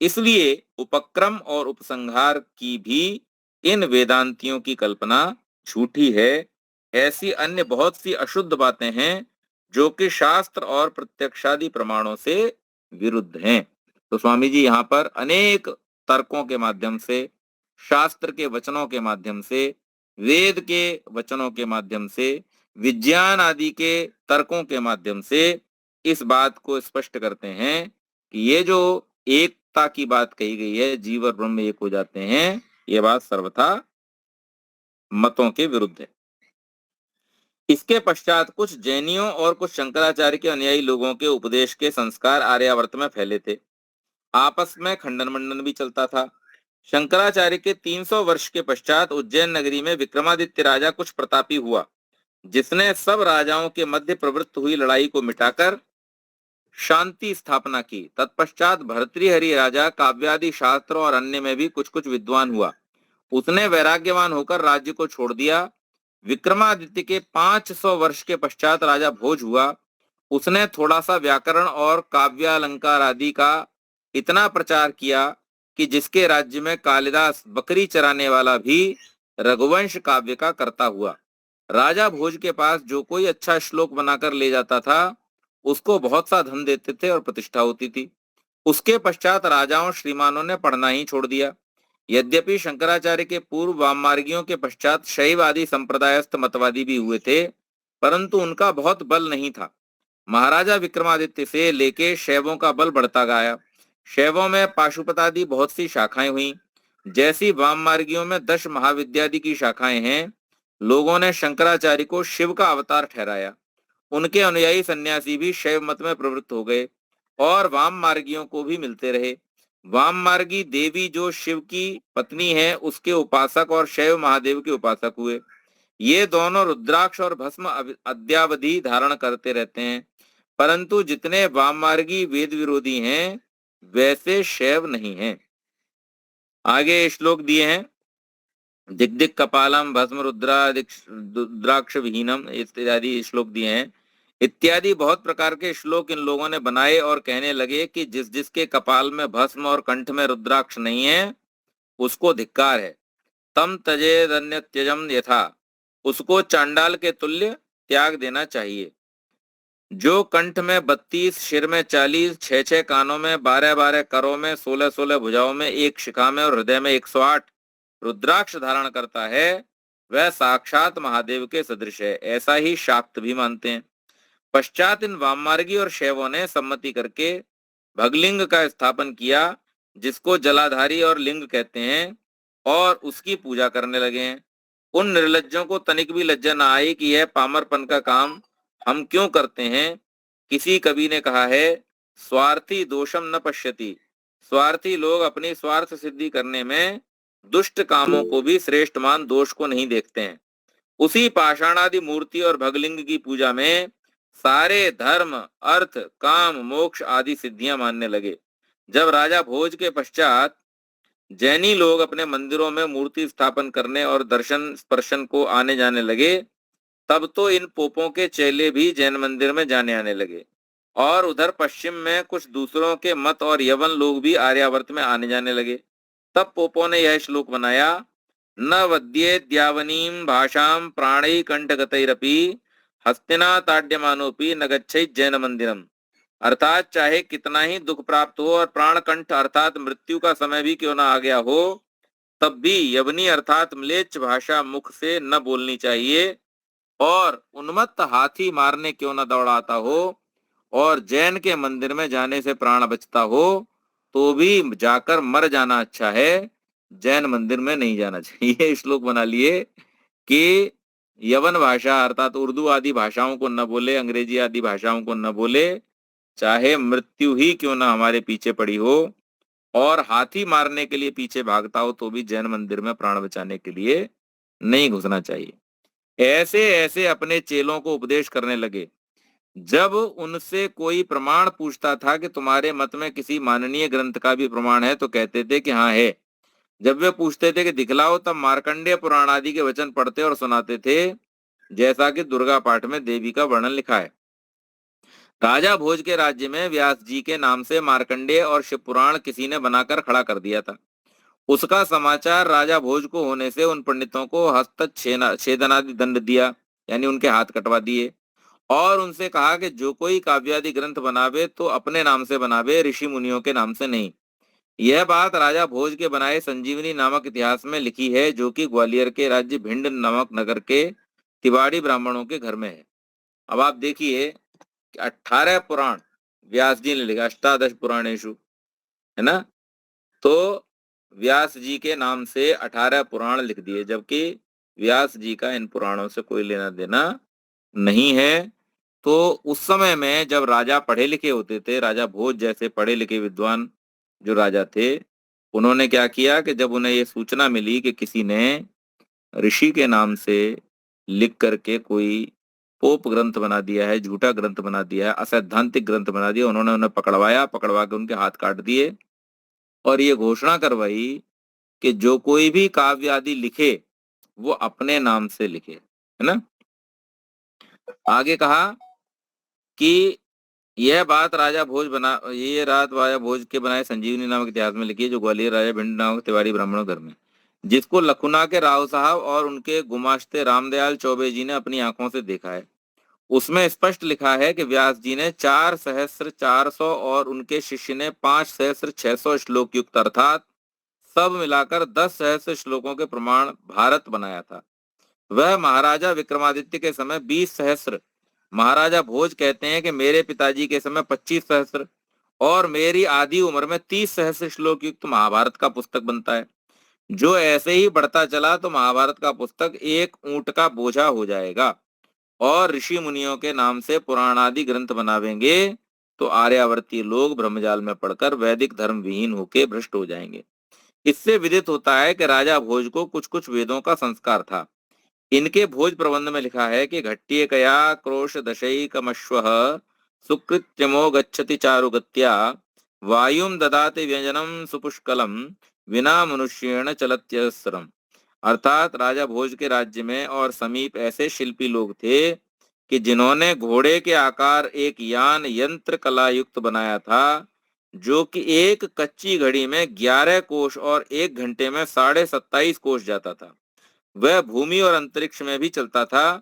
इसलिए उपक्रम और उपसंहार की भी इन वेदांतियों की कल्पना झूठी है। ऐसी अन्य बहुत सी अशुद्ध बातें हैं जो कि शास्त्र और प्रत्यक्षादि प्रमाणों से विरुद्ध हैं। तो स्वामी जी यहाँ पर अनेक तर्कों के माध्यम से, शास्त्र के वचनों के माध्यम से, वेद के वचनों के माध्यम से, विज्ञान आदि के तर्कों के माध्यम से इस बात को स्पष्ट करते हैं कि ये जो एकता की बात कही गई है, जीव और ब्रह्म एक हो जाते हैं, ये बात सर्वथा मतों के विरुद्ध है। इसके पश्चात कुछ जैनियों और कुछ शंकराचार्य के अनुयायी लोगों के उपदेश के संस्कार आर्यावर्त में फैले थे। आपस में खंडन मंडन भी चलता था। शंकराचार्य के 300 वर्ष के पश्चात उज्जैन नगरी में विक्रमादित्य राजा कुछ प्रतापी हुआ, जिसने सब राजाओं के मध्य प्रवृत्त हुई लड़ाई को मिटाकर शांति स्थापना की। तत्पश्चात भर्तृहरि राजा काव्यादि शास्त्र और अन्य में भी कुछ कुछ विद्वान हुआ। उसने वैराग्यवान होकर राज्य को छोड़ दिया। विक्रमादित्य के 500 वर्ष के पश्चात राजा भोज हुआ। उसने थोड़ा सा व्याकरण और काव्यालंकार आदि का इतना प्रचार किया कि जिसके राज्य में कालिदास बकरी चराने वाला भी रघुवंश काव्य का कर्ता हुआ। राजा भोज के पास जो कोई अच्छा श्लोक बनाकर ले जाता था, उसको बहुत सा धन देते थे और प्रतिष्ठा होती थी। उसके पश्चात राजाओं श्रीमानों ने पढ़ना ही छोड़ दिया। यद्यपि शंकराचार्य के पूर्व वाममार्गियों के पश्चात शैव आदि संप्रदायस्थ मतवादी भी हुए थे, परंतु उनका बहुत बल नहीं था। महाराजा विक्रमादित्य से लेके शैवों का बल बढ़ता गया। शैवों में पाशुपतादि बहुत सी शाखाएं हुई। जैसी वाममार्गियों में 10 महाविद्यादि की शाखाएं हैं, लोगों ने शंकराचार्य को शिव का अवतार ठहराया। उनके अनुयायी सन्यासी भी शैव मत में प्रवृत्त हो गए और वाम मार्गियों को भी मिलते रहे। वाम मार्गी देवी जो शिव की पत्नी है, उसके उपासक और शैव महादेव के उपासक हुए। ये दोनों रुद्राक्ष और भस्म अद्यावधि धारण करते रहते हैं, परंतु जितने वाम मार्गी वेद विरोधी हैं वैसे शैव नहीं हैं। आगे श्लोक दिए हैं, दिक दिक कपालम भस्म रुद्राक्ष विहीनम इत्यादि श्लोक दिए हैं। इत्यादि बहुत प्रकार के श्लोक इन लोगों ने बनाए और कहने लगे कि जिस जिसके कपाल में भस्म और कंठ में रुद्राक्ष नहीं है उसको धिक्कार है। तम तजेदन्य त्यजम यथा, उसको चांडाल के तुल्य त्याग देना चाहिए। जो कंठ में 32, सिर में 40, 6 कानों में, 12 करों में, 16 भुजाओं में, एक शिखा में और हृदय में 108 रुद्राक्ष धारण करता है, वह साक्षात महादेव के सदृश है। ऐसा ही शाक्त भी मानते हैं। पश्चात इन वाममार्गी और शैवों ने सम्मति करके भगलिंग का स्थापन किया, जिसको जलाधारी और लिंग कहते हैं, और उसकी पूजा करने लगे हैं। उन निर्लज्जों को तनिक भी लज्जा न आई कि यह पामरपन का काम हम क्यों करते हैं। किसी कवि ने कहा है, स्वार्थी दोषम न पश्यति, स्वार्थी लोग अपनी स्वार्थ सिद्धि करने में दुष्ट कामों को भी श्रेष्ठ मान दोष को नहीं देखते हैं। उसी पाषाणादि मूर्ति और भगलिंग की पूजा में सारे धर्म, अर्थ, काम, मोक्ष आदि सिद्धियां मानने लगे। जब राजा भोज के पश्चात जैनी लोग अपने मंदिरों में मूर्ति स्थापन करने और दर्शन स्पर्शन को आने जाने लगे, तब तो इन पोपों के चेले भी जैन मंदिर में जाने आने लगे। और उधर पश्चिम में कुछ दूसरों के मत और यवन लोग भी आर्यावर्त में आने जाने लगे। तब पोपों ने यह श्लोक बनाया, न वद्येद्यावनीं भाषां प्राणै कंठगतैरपि हस्तिना ताड्यमानोपि न गच्छेत् जैन मंदिरम। अर्थात चाहे कितना ही दुख प्राप्त हो और प्राण कंठ अर्थात मृत्यु का समय भी क्यों ना आ गया हो, तब भी यवनी अर्थात म्लेच्छ भाषा मुख से न बोलनी चाहिए, और उन्मत्त हाथी मारने क्यों न दौड़ाता हो, और जैन के मंदिर में जाने से प्राण बचता हो तो भी जाकर मर जाना अच्छा है, जैन मंदिर में नहीं जाना चाहिए। श्लोक बना लिए कि यवन भाषा अर्थात उर्दू आदि भाषाओं को न बोले, अंग्रेजी आदि भाषाओं को न बोले, चाहे मृत्यु ही क्यों ना हमारे पीछे पड़ी हो, और हाथी मारने के लिए पीछे भागता हो तो भी जैन मंदिर में प्राण बचाने के लिए नहीं घुसना चाहिए। ऐसे ऐसे अपने चेलों को उपदेश करने लगे। जब उनसे कोई प्रमाण पूछता था कि तुम्हारे मत में किसी माननीय ग्रंथ का भी प्रमाण है, तो कहते थे कि हाँ है। जब वे पूछते थे कि दिखलाओ, तब मार्कंडेय पुराण आदि के वचन पढ़ते और सुनाते थे, जैसा कि दुर्गा पाठ में देवी का वर्णन लिखा है। राजा भोज के राज्य में व्यास जी के नाम से मार्कंडेय और शिव पुराण किसी ने बनाकर खड़ा कर दिया था। उसका समाचार राजा भोज को होने से उन पंडितों को हस्तच्छेदनादि दंड दिया, यानी उनके हाथ कटवा दिए, और उनसे कहा कि जो कोई काव्यादि ग्रंथ बनावे तो अपने नाम से बनावे, ऋषि मुनियों के नाम से नहीं। यह बात राजा भोज के बनाए संजीवनी नामक इतिहास में लिखी है, जो कि ग्वालियर के राज्य भिंड नामक नगर के तिवाड़ी ब्राह्मणों के घर में है। अब आप देखिए 18 पुराण व्यास जी ने लिखा, अष्टादश पुराणेशु, है ना। तो व्यास जी के नाम से 18 पुराण लिख दिए, जबकि व्यास जी का इन पुराणों से कोई लेना देना नहीं है। तो उस समय में जब राजा पढ़े लिखे होते थे, राजा भोज जैसे पढ़े लिखे विद्वान जो राजा थे, उन्होंने क्या किया कि जब उन्हें ये सूचना मिली कि किसी ने ऋषि के नाम से लिख करके कोई पोप ग्रंथ बना दिया है, झूठा ग्रंथ बना दिया है, असैद्धांतिक ग्रंथ बना दिया, उन्होंने उन्हें पकड़वा के उनके हाथ काट दिए और ये घोषणा करवाई कि जो कोई भी काव्य आदि लिखे वो अपने नाम से लिखे, है ना। आगे कहा कि यह बात राजा भोज के बनाए संजीवनी नामक इतिहास में लिखी है, जो ग्वालियर राजा भिंड नामक तिवारी ब्राह्मणों घर में, जिसको लखुना के राव साहब और उनके गुमाश्ते रामदयाल चौबे जी ने अपनी आंखों से देखा है। उसमें स्पष्ट लिखा है कि व्यास जी ने 4,400 और उनके शिष्य ने 5,600 श्लोक युक्त अर्थात सब मिलाकर 10 सहस्र श्लोकों के प्रमाण भारत बनाया था। वह महाराजा विक्रमादित्य के समय 20 सहस्र, महाराजा भोज कहते हैं कि मेरे पिताजी के समय 25 सहस्र और मेरी आधी उम्र में 30 सहस्र श्लोक युक्त महाभारत का पुस्तक बनता है। जो ऐसे ही बढ़ता चला तो महाभारत का पुस्तक एक ऊंट का बोझा हो जाएगा और ऋषि मुनियों के नाम से पुराण आदि ग्रंथ बनावेंगे तो आर्यावर्ती लोग ब्रह्मजाल में पढ़कर वैदिक धर्म विहीन होकर भ्रष्ट हो जाएंगे। इससे विदित होता है कि राजा भोज को कुछ कुछ वेदों का संस्कार था। इनके भोज प्रबंध में लिखा है कि घट्टियकया क्रोश दशैकमश्वः सुकृत्यमो गच्छति चारुगत्या वायुम ददाति व्यंजनम सुपुष्कलम विना मनुष्येण चलत्यस्रम। अर्थात राजा भोज के राज्य में और समीप ऐसे शिल्पी लोग थे कि जिन्होंने घोड़े के आकार एक यान यंत्र कला युक्त बनाया था जो कि एक कच्ची घड़ी में 11 कोष और 1 घंटे में 27.5 कोष जाता था। वह भूमि और अंतरिक्ष में भी चलता था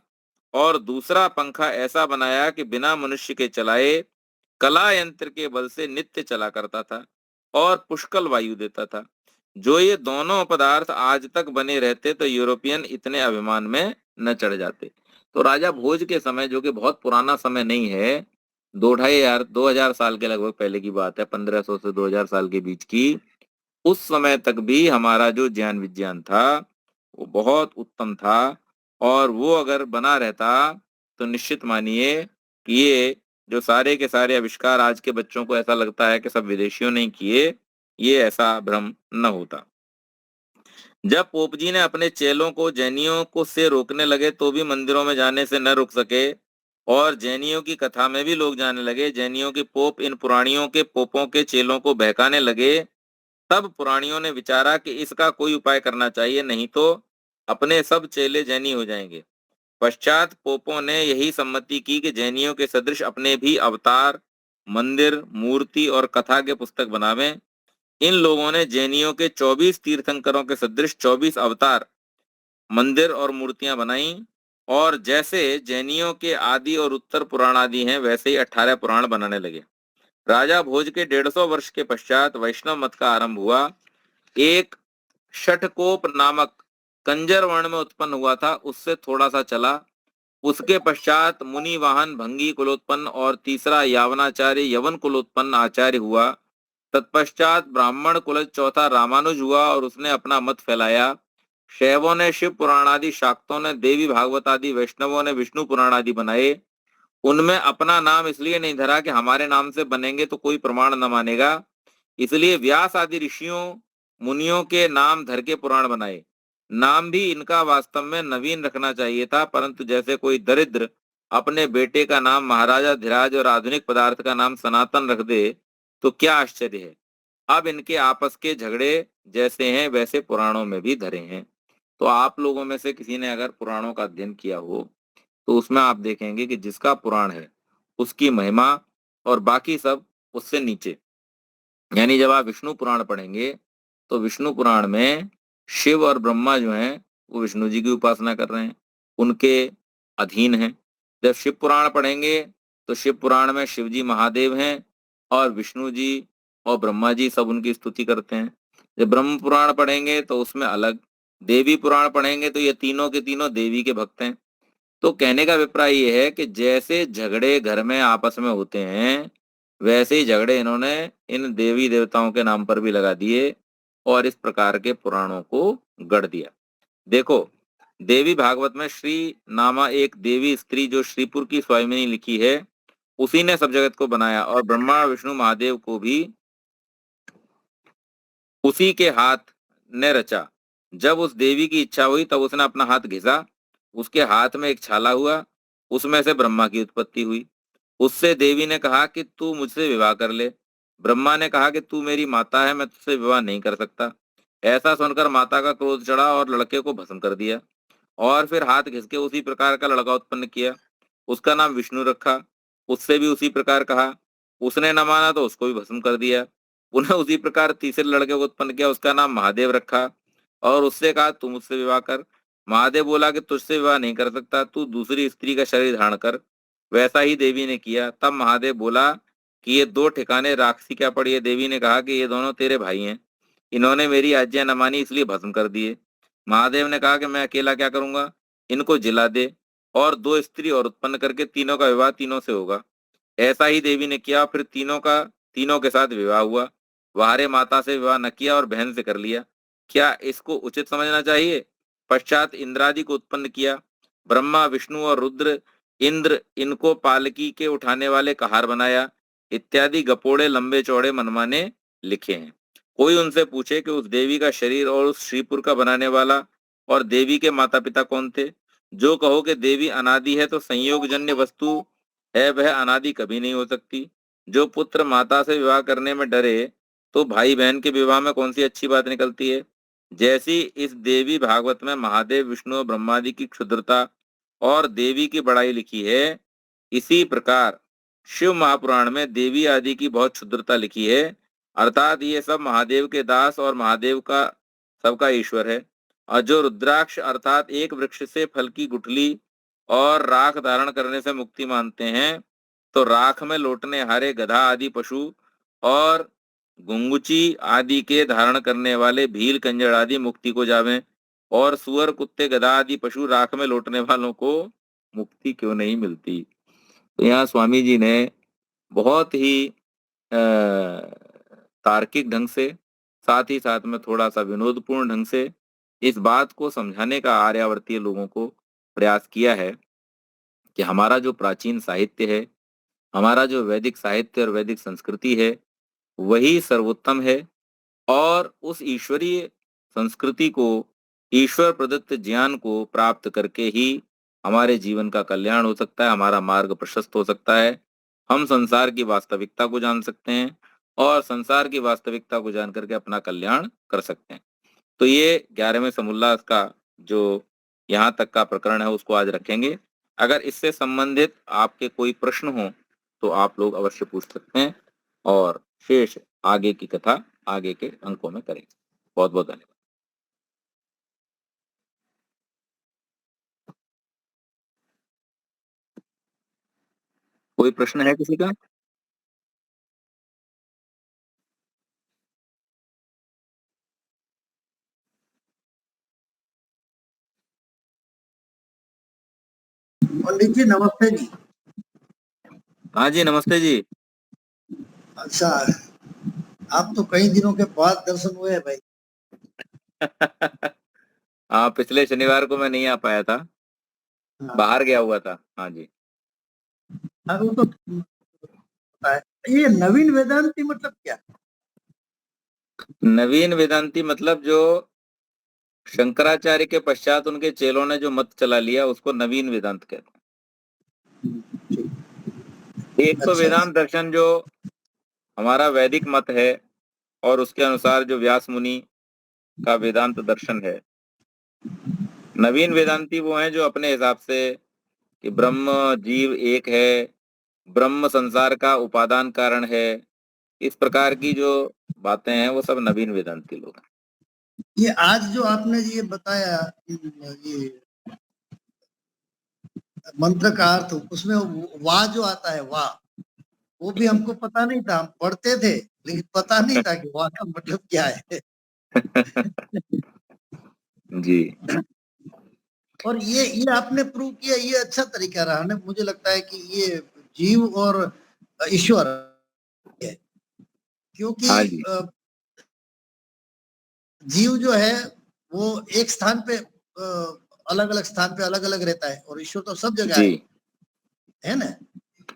और दूसरा पंखा ऐसा बनाया कि बिना मनुष्य के चलाए कला यंत्र के बल से नित्य चला करता था और पुष्कल वायु देता था। जो ये दोनों पदार्थ आज तक बने रहते तो यूरोपियन इतने अभिमान में न चढ़ जाते। तो राजा भोज के समय, जो कि बहुत पुराना समय नहीं है, 2,500 साल के लगभग पहले की बात है, 1500 से 2000 साल के बीच की, उस समय तक भी हमारा जो ज्ञान विज्ञान था वो बहुत उत्तम था और वो अगर बना रहता तो निश्चित मानिए कि ये जो सारे के सारे आविष्कार आज के बच्चों को ऐसा लगता है कि सब विदेशियों ने किए, ये ऐसा भ्रम न होता। जब पोप जी ने अपने चेलों को जैनियों को से रोकने लगे तो भी मंदिरों में जाने से न रुक सके और जैनियों की कथा में भी लोग जाने लगे। जैनियों के पोप इन पुराणियों के पोपों के चेलों को बहकाने लगे। तब पुराणियों ने विचारा कि इसका कोई उपाय करना चाहिए, नहीं तो अपने सब चेले जैनी हो जाएंगे। पश्चात पोपों ने यही सम्मति की कि जैनियों के सदृश अपने भी अवतार, मंदिर, मूर्ति और कथा के पुस्तक बनावें। इन लोगों ने जैनियों के 24 तीर्थंकरों के सदृश 24 अवतार, मंदिर और मूर्तियां बनाई और जैसे जैनियों के आदि और उत्तर पुराण आदि हैं वैसे ही 18 पुराण बनाने लगे। राजा भोज के 150 वर्ष के पश्चात वैष्णव मत का आरंभ हुआ। एक षटकोप नामक कंजर वर्ण में उत्पन्न हुआ था, उससे थोड़ा सा चला। उसके पश्चात मुनि वाहन भंगी कुलोत्पन्न और तीसरा यावनाचार्य यवन कुलोत्पन्न आचार्य हुआ। तत्पश्चात ब्राह्मण कुल चौथा रामानुज हुआ और उसने अपना मत फैलाया। शैवों ने शिव पुराण आदि, शाक्तों ने देवी भागवत आदि, वैष्णवों ने विष्णु पुराण आदि बनाए। उनमें अपना नाम इसलिए नहीं धरा कि हमारे नाम से बनेंगे तो कोई प्रमाण न मानेगा, इसलिए व्यास आदि ऋषियों मुनियों के नाम धर के पुराण बनाए। नाम भी इनका वास्तव में नवीन रखना चाहिए था, परंतु जैसे कोई दरिद्र अपने बेटे का नाम महाराजा धीराज और आधुनिक पदार्थ का नाम सनातन रख दे तो क्या आश्चर्य है। अब इनके आपस के झगड़े जैसे हैं वैसे पुराणों में भी धरे हैं। तो आप लोगों में से किसी ने अगर पुराणों का अध्ययन किया हो तो उसमें आप देखेंगे कि जिसका पुराण है उसकी महिमा और बाकी सब उससे नीचे। यानी जब आप विष्णु पुराण पढ़ेंगे तो विष्णु पुराण में शिव और ब्रह्मा जो हैं वो विष्णु जी की उपासना कर रहे हैं, उनके अधीन हैं। जब शिव पुराण पढ़ेंगे तो शिव पुराण में शिव जी महादेव हैं और विष्णु जी और ब्रह्मा जी सब उनकी स्तुति करते हैं। जब ब्रह्म पुराण पढ़ेंगे तो उसमें अलग, देवी पुराण पढ़ेंगे तो ये तीनों के तीनों देवी के भक्त हैं। तो कहने का अभिप्राय ये है कि जैसे झगड़े घर में आपस में होते हैं वैसे ही झगड़े इन्होंने इन देवी देवताओं के नाम पर भी लगा दिए और इस प्रकार के पुराणों को गढ़ दिया। देखो, देवी भागवत में श्री नामा एक देवी स्त्री जो श्रीपुर की स्वामिनी लिखी है, उसी ने सब जगत को बनाया और ब्रह्मा विष्णु महादेव को भी उसी के हाथ ने रचा। जब उस देवी की इच्छा हुई तब उसने अपना हाथ घिसा, उसके हाथ में एक छाला हुआ, उसमें से ब्रह्मा की उत्पत्ति हुई। उससे देवी ने कहा कि तू मुझसे विवाह कर ले। ब्रह्मा ने कहा कि तू मेरी माता है, मैं तुझसे विवाह नहीं कर सकता। ऐसा सुनकर माता का क्रोध चढ़ा और लड़के को भस्म कर दिया और फिर हाथ घिस के उसी प्रकार का लड़का उत्पन्न किया। उसका नाम विष्णु रखा। उससे भी उसी प्रकार कहा, उसने न माना तो उसको भी भस्म कर दिया। पुनः उसी प्रकार तीसरे लड़के को उत्पन्न किया, उसका नाम महादेव रखा और उससे कहा तू मुझसे विवाह कर। महादेव बोला कि तुझसे विवाह नहीं कर सकता, तू दूसरी स्त्री का शरीर धारण कर। वैसा ही देवी ने किया। तब महादेव बोला कि ये दो ठिकाने राक्षसी क्या पड़ी है। देवी ने कहा कि ये दोनों तेरे भाई हैं। इन्होंने मेरी आज्ञा न मानी इसलिए भस्म कर दिए। महादेव ने कहा कि मैं अकेला क्या करूंगा, इनको जिला दे और 2 स्त्री और उत्पन्न करके तीनों का विवाह तीनों से होगा। ऐसा ही देवी ने किया, फिर तीनों के साथ विवाह हुआ। वाहरे माता से विवाह न किया और बहन से कर लिया। क्या इसको उचित समझना चाहिए? पश्चात इंद्रादि को उत्पन्न किया। ब्रह्मा, विष्णु और रुद्र, इंद्र इनको पालकी के उठाने वाले कहार बनाया। इत्यादि गपोड़े लंबे चौड़े मनमाने लिखे हैं। कोई उनसे पूछे कि उस देवी का शरीर और उस श्रीपुर का बनाने वाला और देवी के माता पिता कौन थे? जो कहो कि देवी अनादि है तो संयोगजन्य वस्तु है, वह अनादि कभी नहीं हो सकती। जो पुत्र माता से विवाह करने में डरे तो भाई बहन के विवाह में कौन सी अच्छी बात निकलती है? जैसी इस देवी भागवत में महादेव, विष्णु और ब्रह्मादि की क्षुद्रता और देवी की बड़ाई लिखी है, इसी प्रकार शिव महापुराण में देवी आदि की बहुत क्षुद्रता लिखी है। अर्थात ये सब महादेव के दास और महादेव का सबका ईश्वर है। और जो रुद्राक्ष अर्थात एक वृक्ष से फल की गुठली और राख धारण करने से मुक्ति मानते हैं, तो राख में लौटने हारे गधा आदि पशु और गुंगुची आदि के धारण करने वाले भील कंजर आदि मुक्ति को जावें, और सुअर, कुत्ते, गधा आदि पशु राख में लौटने वालों को मुक्ति क्यों नहीं मिलती? तो यहाँ स्वामी जी ने बहुत ही तार्किक ढंग से, साथ ही साथ में थोड़ा सा विनोदपूर्ण ढंग से इस बात को समझाने का आर्यावर्तीय लोगों को प्रयास किया है कि हमारा जो प्राचीन साहित्य है, हमारा जो वैदिक साहित्य और वैदिक संस्कृति है, वही सर्वोत्तम है। और उस ईश्वरीय संस्कृति को, ईश्वर प्रदत्त ज्ञान को प्राप्त करके ही हमारे जीवन का कल्याण हो सकता है, हमारा मार्ग प्रशस्त हो सकता है। हम संसार की वास्तविकता को जान सकते हैं और संसार की वास्तविकता को जान करके अपना कल्याण कर सकते हैं। तो ये 11वें समोल्लास का जो यहाँ तक का प्रकरण है उसको आज रखेंगे। अगर इससे संबंधित आपके कोई प्रश्न हो तो आप लोग अवश्य पूछ सकते हैं, और शेष आगे की कथा आगे के अंकों में करेंगे। बहुत बहुत धन्यवाद। कोई प्रश्न है किसी का? पंडित जी नमस्ते जी। हाँ जी, नमस्ते जी। अच्छा, आप तो कई दिनों के बाद दर्शन हुए हैं भाई। हाँ, पिछले शनिवार को मैं नहीं आ पाया था, हाँ, बाहर गया हुआ था। हाँ जी। हाँ, वो तो पता है। ये नवीन वेदांती मतलब क्या? नवीन वेदांती मतलब जो शंकराचार्य के पश्चात उनके चेलों ने जो मत चला लिया उसको नवीन वेदांत कहते हैं। एक तो अच्छा, वेदांत दर्शन जो हमारा वैदिक मत है और उसके अनुसार जो व्यास मुनि का वेदांत दर्शन है। नवीन वेदांती वो हैं जो अपने हिसाब से कि ब्रह्म जीव एक है, ब्रह्म संसार का उपादान कारण है, इस प्रकार की जो बातें हैं वो सब नवीन वेदांती लोग हैं। ये आज जो आपने ये बताया, ये मंत्र का अर्थ, उसमें वाह जो आता है, वाह, वो भी हमको पता नहीं था। हम पढ़ते थे लेकिन पता नहीं था कि वाह का मतलब क्या है। जी। और ये आपने प्रूव किया, ये अच्छा तरीका रहा ना। मुझे लगता है कि ये जीव और ईश्वर है, क्योंकि हाँ जी। जीव जो है वो एक स्थान पे अलग अलग स्थान पे अलग अलग रहता है, और ईश्वर तो सब जगह जी। है ना।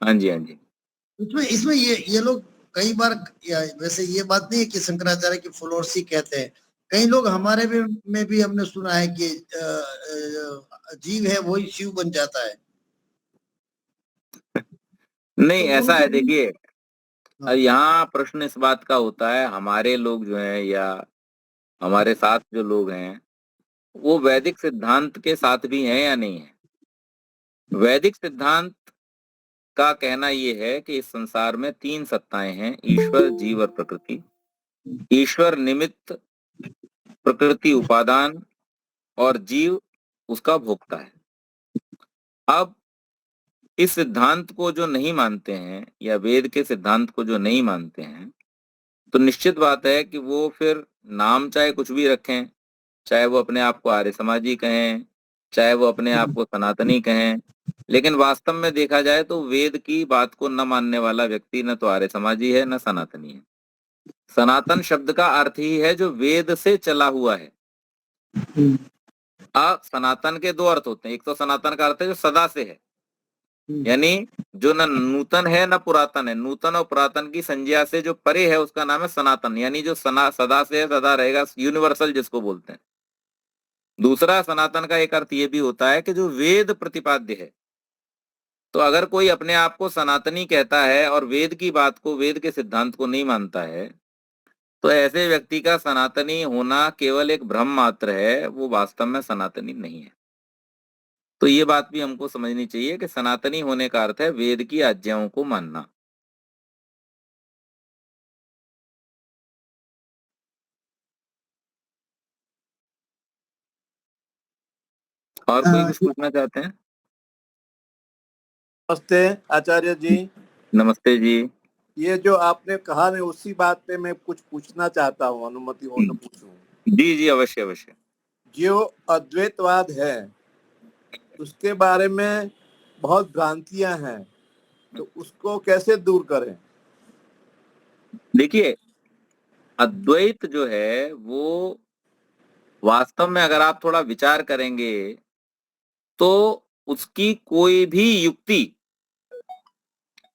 हाँ जी। हाँ जी। इसमें इसमें ये लोग कई बार, वैसे ये बात नहीं है कि शंकराचार्य की फॉलोअर्स कहते हैं, कई लोग हमारे में भी हमने सुना है कि जीव है वही शिव बन जाता है। नहीं, तो ऐसा उनको है, देखिए, हाँ, यहाँ प्रश्न इस बात का होता है, हमारे लोग जो हैं या हमारे साथ जो लोग हैं वो वैदिक सिद्धांत के साथ भी हैं या नहीं है। वैदिक सिद्धांत का कहना ये है कि इस संसार में 3 सत्ताएं हैं, ईश्वर, जीव और प्रकृति। ईश्वर निमित्त, प्रकृति उपादान और जीव उसका भोक्ता है। अब इस सिद्धांत को जो नहीं मानते हैं या वेद के सिद्धांत को जो नहीं मानते हैं, तो निश्चित बात है कि वो फिर नाम चाहे कुछ भी रखें, चाहे वो अपने आप को आर्य समाजी कहें, चाहे वो अपने आप को सनातनी कहें, लेकिन वास्तव में देखा जाए तो वेद की बात को न मानने वाला व्यक्ति न तो आर्य समाजी है न सनातनी है। सनातन शब्द का अर्थ ही है जो वेद से चला हुआ है। सनातन के दो अर्थ होते हैं, एक तो सनातन का अर्थ है जो सदा से है, यानी जो न नूतन है न पुरातन है, नूतन और पुरातन की संज्ञा से जो परे है उसका नाम है सनातन, यानी जो सदा से है, सदा रहेगा, यूनिवर्सल जिसको बोलते हैं। दूसरा सनातन का एक अर्थ ये भी होता है कि जो वेद प्रतिपाद्य है। तो अगर कोई अपने आप को सनातनी कहता है और वेद की बात को, वेद के सिद्धांत को नहीं मानता है, तो ऐसे व्यक्ति का सनातनी होना केवल एक भ्रम मात्र है, वो वास्तव में सनातनी नहीं है। तो ये बात भी हमको समझनी चाहिए कि सनातनी होने का अर्थ है वेद की आज्ञाओं को मानना। और कोई कुछ पूछना चाहते हैं? नमस्ते आचार्य जी। नमस्ते जी। ये जो आपने कहा ना, उसी बात पे मैं कुछ पूछना चाहता हूँ, अनुमति हो तो पूछूं? जी जी, अवश्य अवश्य। जो अद्वैतवाद है उसके बारे में बहुत भ्रांतियां हैं, तो उसको कैसे दूर करें? देखिए, अद्वैत जो है वो वास्तव में अगर आप थोड़ा विचार करेंगे तो उसकी कोई भी युक्ति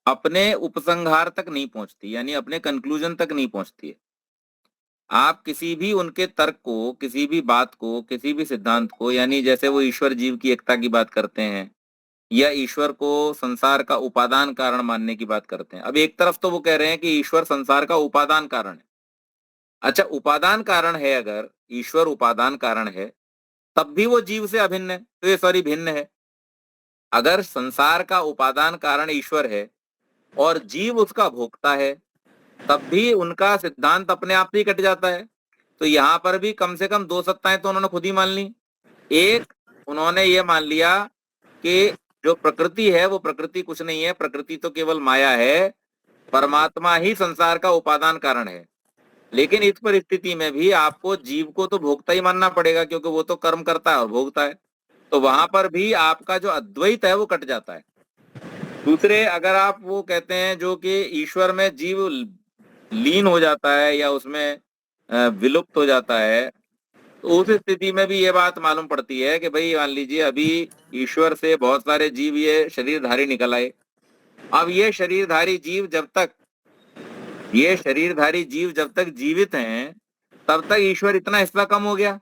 अपने उपसंहार तक नहीं पहुंचती, यानी अपने कंक्लूजन तक नहीं पहुंचती है। आप किसी भी उनके तर्क को, किसी भी बात को, किसी भी सिद्धांत को, यानी जैसे वो ईश्वर जीव की एकता की बात करते हैं या ईश्वर को संसार का उपादान कारण मानने की बात करते हैं। अब एक तरफ तो वो कह रहे हैं कि ईश्वर संसार का उपादान कारण है। अच्छा, उपादान कारण है, अगर ईश्वर उपादान कारण है तब भी वो जीव से अभिन्न है, तो ये सॉरी भिन्न है। अगर संसार का उपादान कारण ईश्वर है और जीव उसका भोक्ता है, तब भी उनका सिद्धांत अपने आप से ही कट जाता है। तो यहाँ पर भी कम से कम दो सत्ताएं तो उन्होंने खुद ही मान ली। एक, उन्होंने ये मान लिया कि जो प्रकृति है वो प्रकृति कुछ नहीं है, प्रकृति तो केवल माया है, परमात्मा ही संसार का उपादान कारण है। लेकिन इस परिस्थिति में भी आपको जीव को तो भोक्ता ही मानना पड़ेगा, क्योंकि वो तो कर्म करता है और भोगता है। तो वहां पर भी आपका जो अद्वैत है वो कट जाता है। दूसरे, अगर आप वो कहते हैं जो कि ईश्वर में जीव लीन हो जाता है या उसमें विलुप्त हो जाता है, तो उस स्थिति में भी ये बात मालूम पड़ती है कि भाई मान लीजिए अभी ईश्वर से बहुत सारे जीव ये शरीरधारी निकल आए। अब ये शरीरधारी जीव जब तक जीवित हैं तब तक ईश्वर इतना हिस्सा कम हो गया।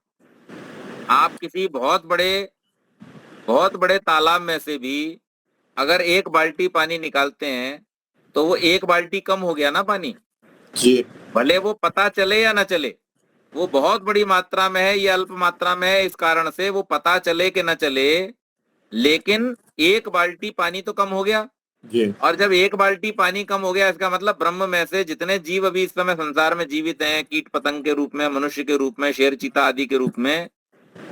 आप किसी बहुत बड़े तालाब में से भी अगर एक बाल्टी पानी निकालते हैं तो वो एक बाल्टी कम हो गया ना पानी जी। भले वो पता चले या ना चले, वो बहुत बड़ी मात्रा में है या अल्प मात्रा में है, इस कारण से वो पता चले कि न चले, लेकिन एक बाल्टी पानी तो कम हो गया जी। और जब एक बाल्टी पानी कम हो गया, इसका मतलब ब्रह्म में से जितने जीव अभी इस समय संसार में जीवित हैं, कीट पतंग के रूप में, मनुष्य के रूप में, शेर चीता आदि के रूप में,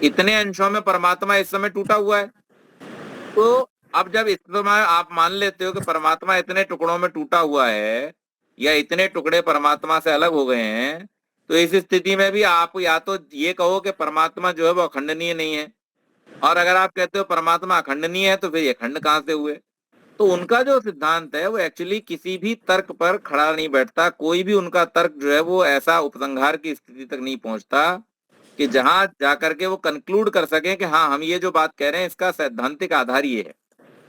इतने अंशों में परमात्मा इस समय टूटा हुआ है। तो अब जब इस समय आप मान लेते हो कि परमात्मा इतने टुकड़ों में टूटा हुआ है या इतने टुकड़े परमात्मा से अलग हो गए हैं, तो इस स्थिति में भी आप या तो ये कहो कि परमात्मा जो है वो अखंडनीय नहीं है, और अगर आप कहते हो परमात्मा अखंडनीय है तो फिर ये खंड कहां से हुए? तो उनका जो सिद्धांत है वो एक्चुअली किसी भी तर्क पर खड़ा नहीं बैठता। कोई भी उनका तर्क जो है वो ऐसा उपसंहार की स्थिति तक नहीं पहुंचता कि जहां जाकर के वो कंक्लूड कर सके कि हाँ, हम ये जो बात कह रहे हैं इसका सैद्धांतिक आधार ये है।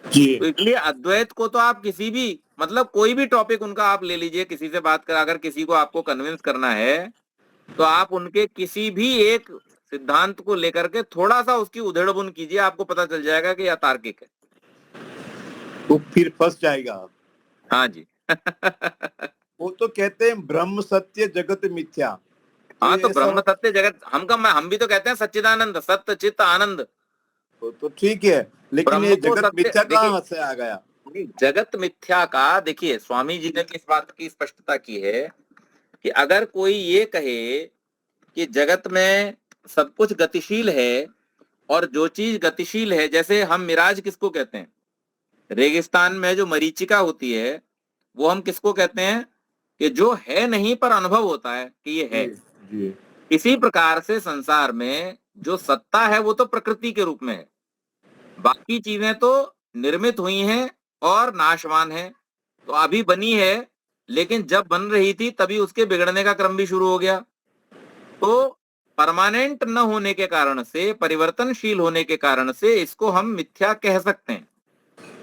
जी। तो इसलिए अद्वैत को तो आप किसी भी, मतलब कोई भी टॉपिक उनका आप ले लीजिए, किसी से बात कर, अगर किसी को आपको कन्विंस करना है तो आप उनके किसी भी एक सिद्धांत को लेकर के थोड़ा सा उसकी उधेड़बुन कीजिए, आपको पता चल जाएगा कि यह तार्किक है। वो फिर फंस जाएगा। हाँ जी। वो तो कहते हैं ब्रह्म सत्य जगत मिथ्या। हाँ, तो ये ब्रह्म सब सत्य जगत, हम भी तो कहते हैं सच्चिदानंद, सत्य चित्त आनंद। वो तो ठीक है, लेकिन ये ब्रह्म को जगत सत्य, मिथ्या देखिए कहाँ से आ गया? जगत मिथ्या का, देखिए स्वामी जी ने इस बात की स्पष्टता की है कि अगर कोई ये कहे कि जगत में सब कुछ गतिशील है और जो चीज गतिशील है, जैसे हम मिराज किसको कहते हैं? रेगिस्तान में जो मरीचिका होती है वो हम किसको कहते हैं कि जो है नहीं पर अनुभव होता है कि ये है। जी इसी प्रकार से संसार में जो सत्ता है वो तो प्रकृति के रूप में है, बाकी चीजें तो निर्मित हुई हैं और नाशवान है। तो अभी बनी है, लेकिन जब बन रही थी तभी उसके बिगड़ने का क्रम भी शुरू हो गया। तो परमानेंट न होने के कारण से, परिवर्तनशील होने के कारण से इसको हम मिथ्या कह सकते हैं,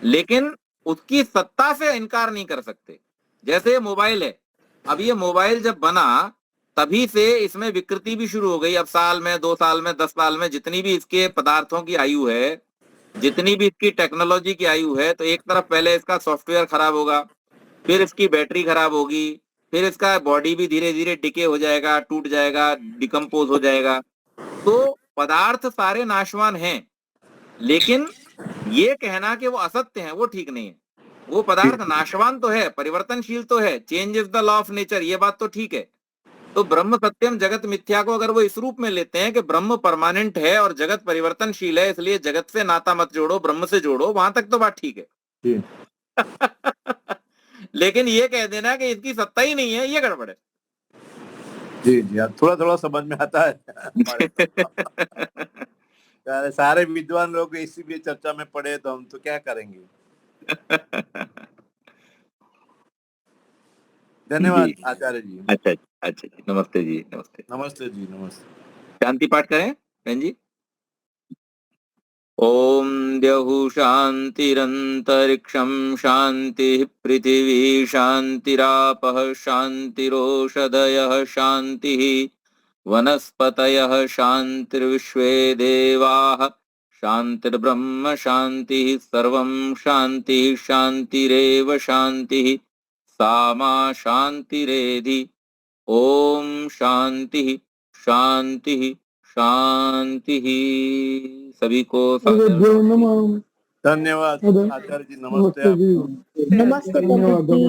लेकिन उसकी सत्ता से इनकार नहीं कर सकते। जैसे मोबाइल है, अब ये मोबाइल जब बना तभी से इसमें विकृति भी शुरू हो गई। अब साल में, 2 साल में, 10 साल में जितनी भी इसके पदार्थों की आयु है, जितनी भी इसकी टेक्नोलॉजी की आयु है, तो एक तरफ पहले इसका सॉफ्टवेयर खराब होगा, फिर इसकी बैटरी खराब होगी, फिर इसका बॉडी भी धीरे धीरे डिके हो जाएगा, टूट जाएगा, डिकम्पोज हो जाएगा। तो पदार्थ सारे नाशवान हैं, लेकिन ये कहना कि वो असत्य हैं वो ठीक नहीं है। वो पदार्थ नाशवान तो है, परिवर्तनशील तो है, change is the law of nature, ये बात तो ठीक है। तो ब्रह्म सत्यम जगत मिथ्या को अगर वो इस रूप में लेते हैं कि ब्रह्म परमानेंट है और जगत परिवर्तनशील है, इसलिए जगत से नाता मत जोड़ो, ब्रह्म से जोड़ो, वहां तक तो बात ठीक है। जी लेकिन ये कह देना कि इसकी सत्ता ही नहीं है, ये गड़बड़ है। जी जी हाँ, थोड़ा थोड़ा समझ में आता है हमारे को। सारे विद्वान लोग इसी भी चर्चा में पड़े तो हम तो क्या करेंगे। धन्यवाद जी। आचार्य जी। अच्छा अच्छा जी, नमस्ते जी, नमस्ते। नमस्ते जी, नमस्ते। शांति पाठ करें बहन जी। ओम द्यौः शान्तिरन्तरिक्षं शान्तिः पृथिवी शान्तिरापः शान्तिरोषधयः शान्तिः वनस्पतयः शान्तिर्विश्वे देवाः शान्तिर्ब्रह्म शान्तिः सर्वं शान्तिः शान्तिरेव शान्तिः सा मा शान्तिरेधि। ओम शांति शांति शांति। सभी को धन्यवाद आचार्य जी, नमस्ते आपको। नमस्ते पंडित जी।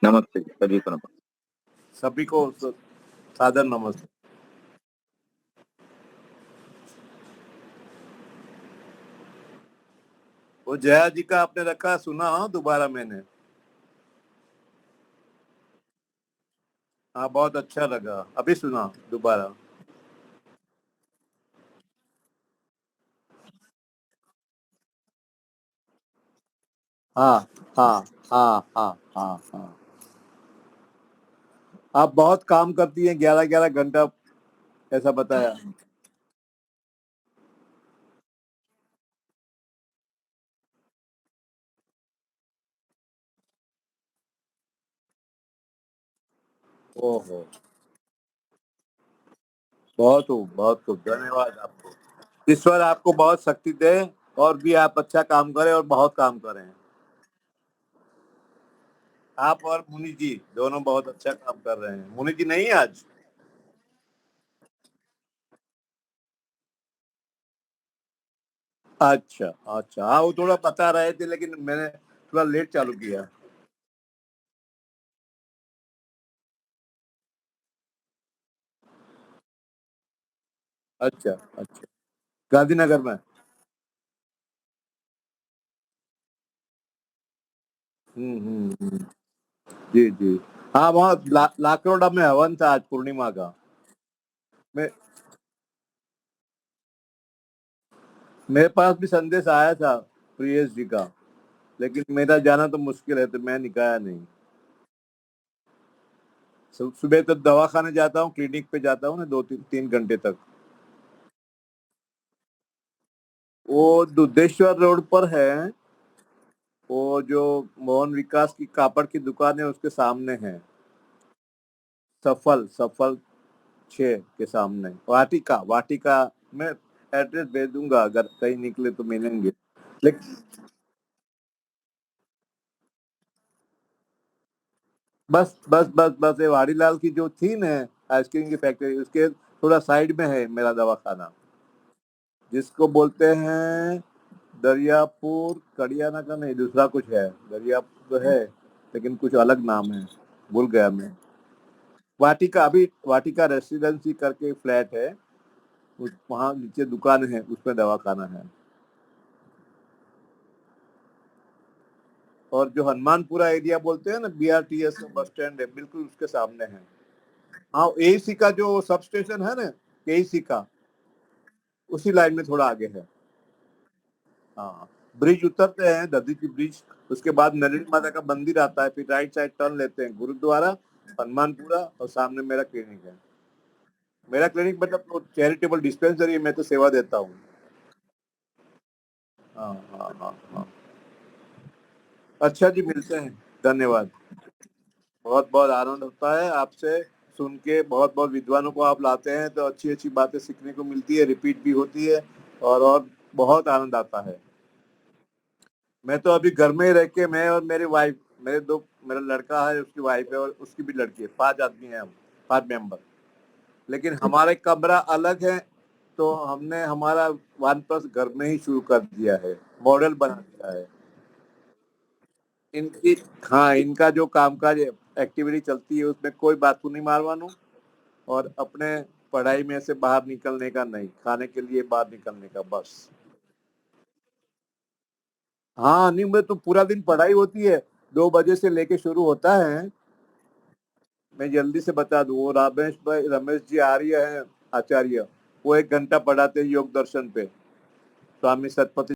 नमस्ते जी, सभी को नमस्ते। सभी को सादर नमस्ते। वो जया जी का आपने रखा, सुना हो दोबारा मैंने? हाँ, बहुत अच्छा लगा, अभी सुना दोबारा। हाँ हाँ हाँ हाँ हाँ हाँ। आप बहुत काम करती हैं, 11-11 घंटा ऐसा बताया। ओहो, बहुत खूब धन्यवाद आपको। ईश्वर आपको बहुत शक्ति दे और भी आप अच्छा काम करें और बहुत काम करें। आप और मुनि जी दोनों बहुत अच्छा काम कर रहे हैं। मुनि जी नहीं आज? अच्छा अच्छा, हाँ वो थोड़ा बता रहे थे लेकिन मैंने थोड़ा लेट चालू किया। अच्छा अच्छा, गांधीनगर में। हम्म। जी जी हाँ, वहाँ लाकरोडा में हवन था आज पूर्णिमा का। मैं मेरे पास भी संदेश आया था प्रियेश जी का, लेकिन मेरा जाना तो मुश्किल है तो मैं निकाया नहीं। सुबह तो दवा खाने जाता हूँ, क्लिनिक पे जाता हूँ ना 2-3 घंटे तक। वो दुधेश्वर रोड पर है, वो जो मोहन विकास की कापड़ की दुकान है उसके सामने है। सफल सफल 6 के सामने, वाटिका वाटिका। मैं एड्रेस भेज दूंगा, अगर कहीं निकले तो मिलेंगे। लेकिन बस ये वाड़ीलाल की जो थी ना आइसक्रीम की फैक्ट्री, उसके थोड़ा साइड में है मेरा दवाखाना, जिसको बोलते हैं दरियापुर कड़ियाना का नहीं, दूसरा कुछ है। दरियापुर तो है लेकिन कुछ अलग नाम है, भूल गया मैं। वाटिका, अभी वाटिका रेसिडेंसी करके फ्लैट है, वहाँ नीचे दुकान है, उसमें दवाखाना है। और जो हनुमानपुरा एरिया बोलते हैं ना, BRTS का बस स्टैंड है, बिल्कुल उसके सामने है। हाँ, AEC का जो सब स्टेशन है ना, AEC का, उसी लाइन में थोड़ा आगे है। हाँ, ब्रिज उतरते हैं, दधीची ब्रिज, उसके बाद नरेंद्र माता का मंदिर आता है, फिर राइट साइड टर्न लेते हैं, गुरुद्वारा, हनुमानपुरा, और सामने मेरा क्लिनिक है। मेरा क्लिनिक मतलब चैरिटेबल डिस्पेंसरी है, मैं तो सेवा देता हूँ। हाँ हाँ हाँ हाँ। अच्छा जी, मिलते हैं, धन्यवाद। बहुत बहुत आनंद होता है आपसे सुन के, बहुत बहुत विद्वानों को आप लाते हैं तो अच्छी अच्छी बातें सीखने को मिलती है, रिपीट भी होती है, और बहुत आनंद आता है। मैं तो अभी घर में ही रह के, मैं और मेरी वाइफ, मेरा लड़का है, उसकी वाइफ है और उसकी भी लड़की है, 5 आदमी हैं हम, 5 मेंबर। लेकिन हमारे कमरा अलग है, तो हमने हमारा OnePlus घर में ही शुरू कर दिया है, मॉडल बना दिया है। इनकी, हाँ, इनका जो कामकाज एक्टिविटी चलती है उसमें कोई बात को नहीं मारवानू, और अपने पढ़ाई में से बाहर निकलने का नहीं, खाने के लिए बाहर निकलने का बस। हाँ, नहीं, मैं तो पूरा दिन पढ़ाई होती है, 2 बजे से लेके शुरू होता है। मैं जल्दी से बता दूं, वो रमेश जी आर्य हैं, आचार्य, वो 1 घंटा पढ़ाते हैं योग दर्शन पे, स्वामी सतपति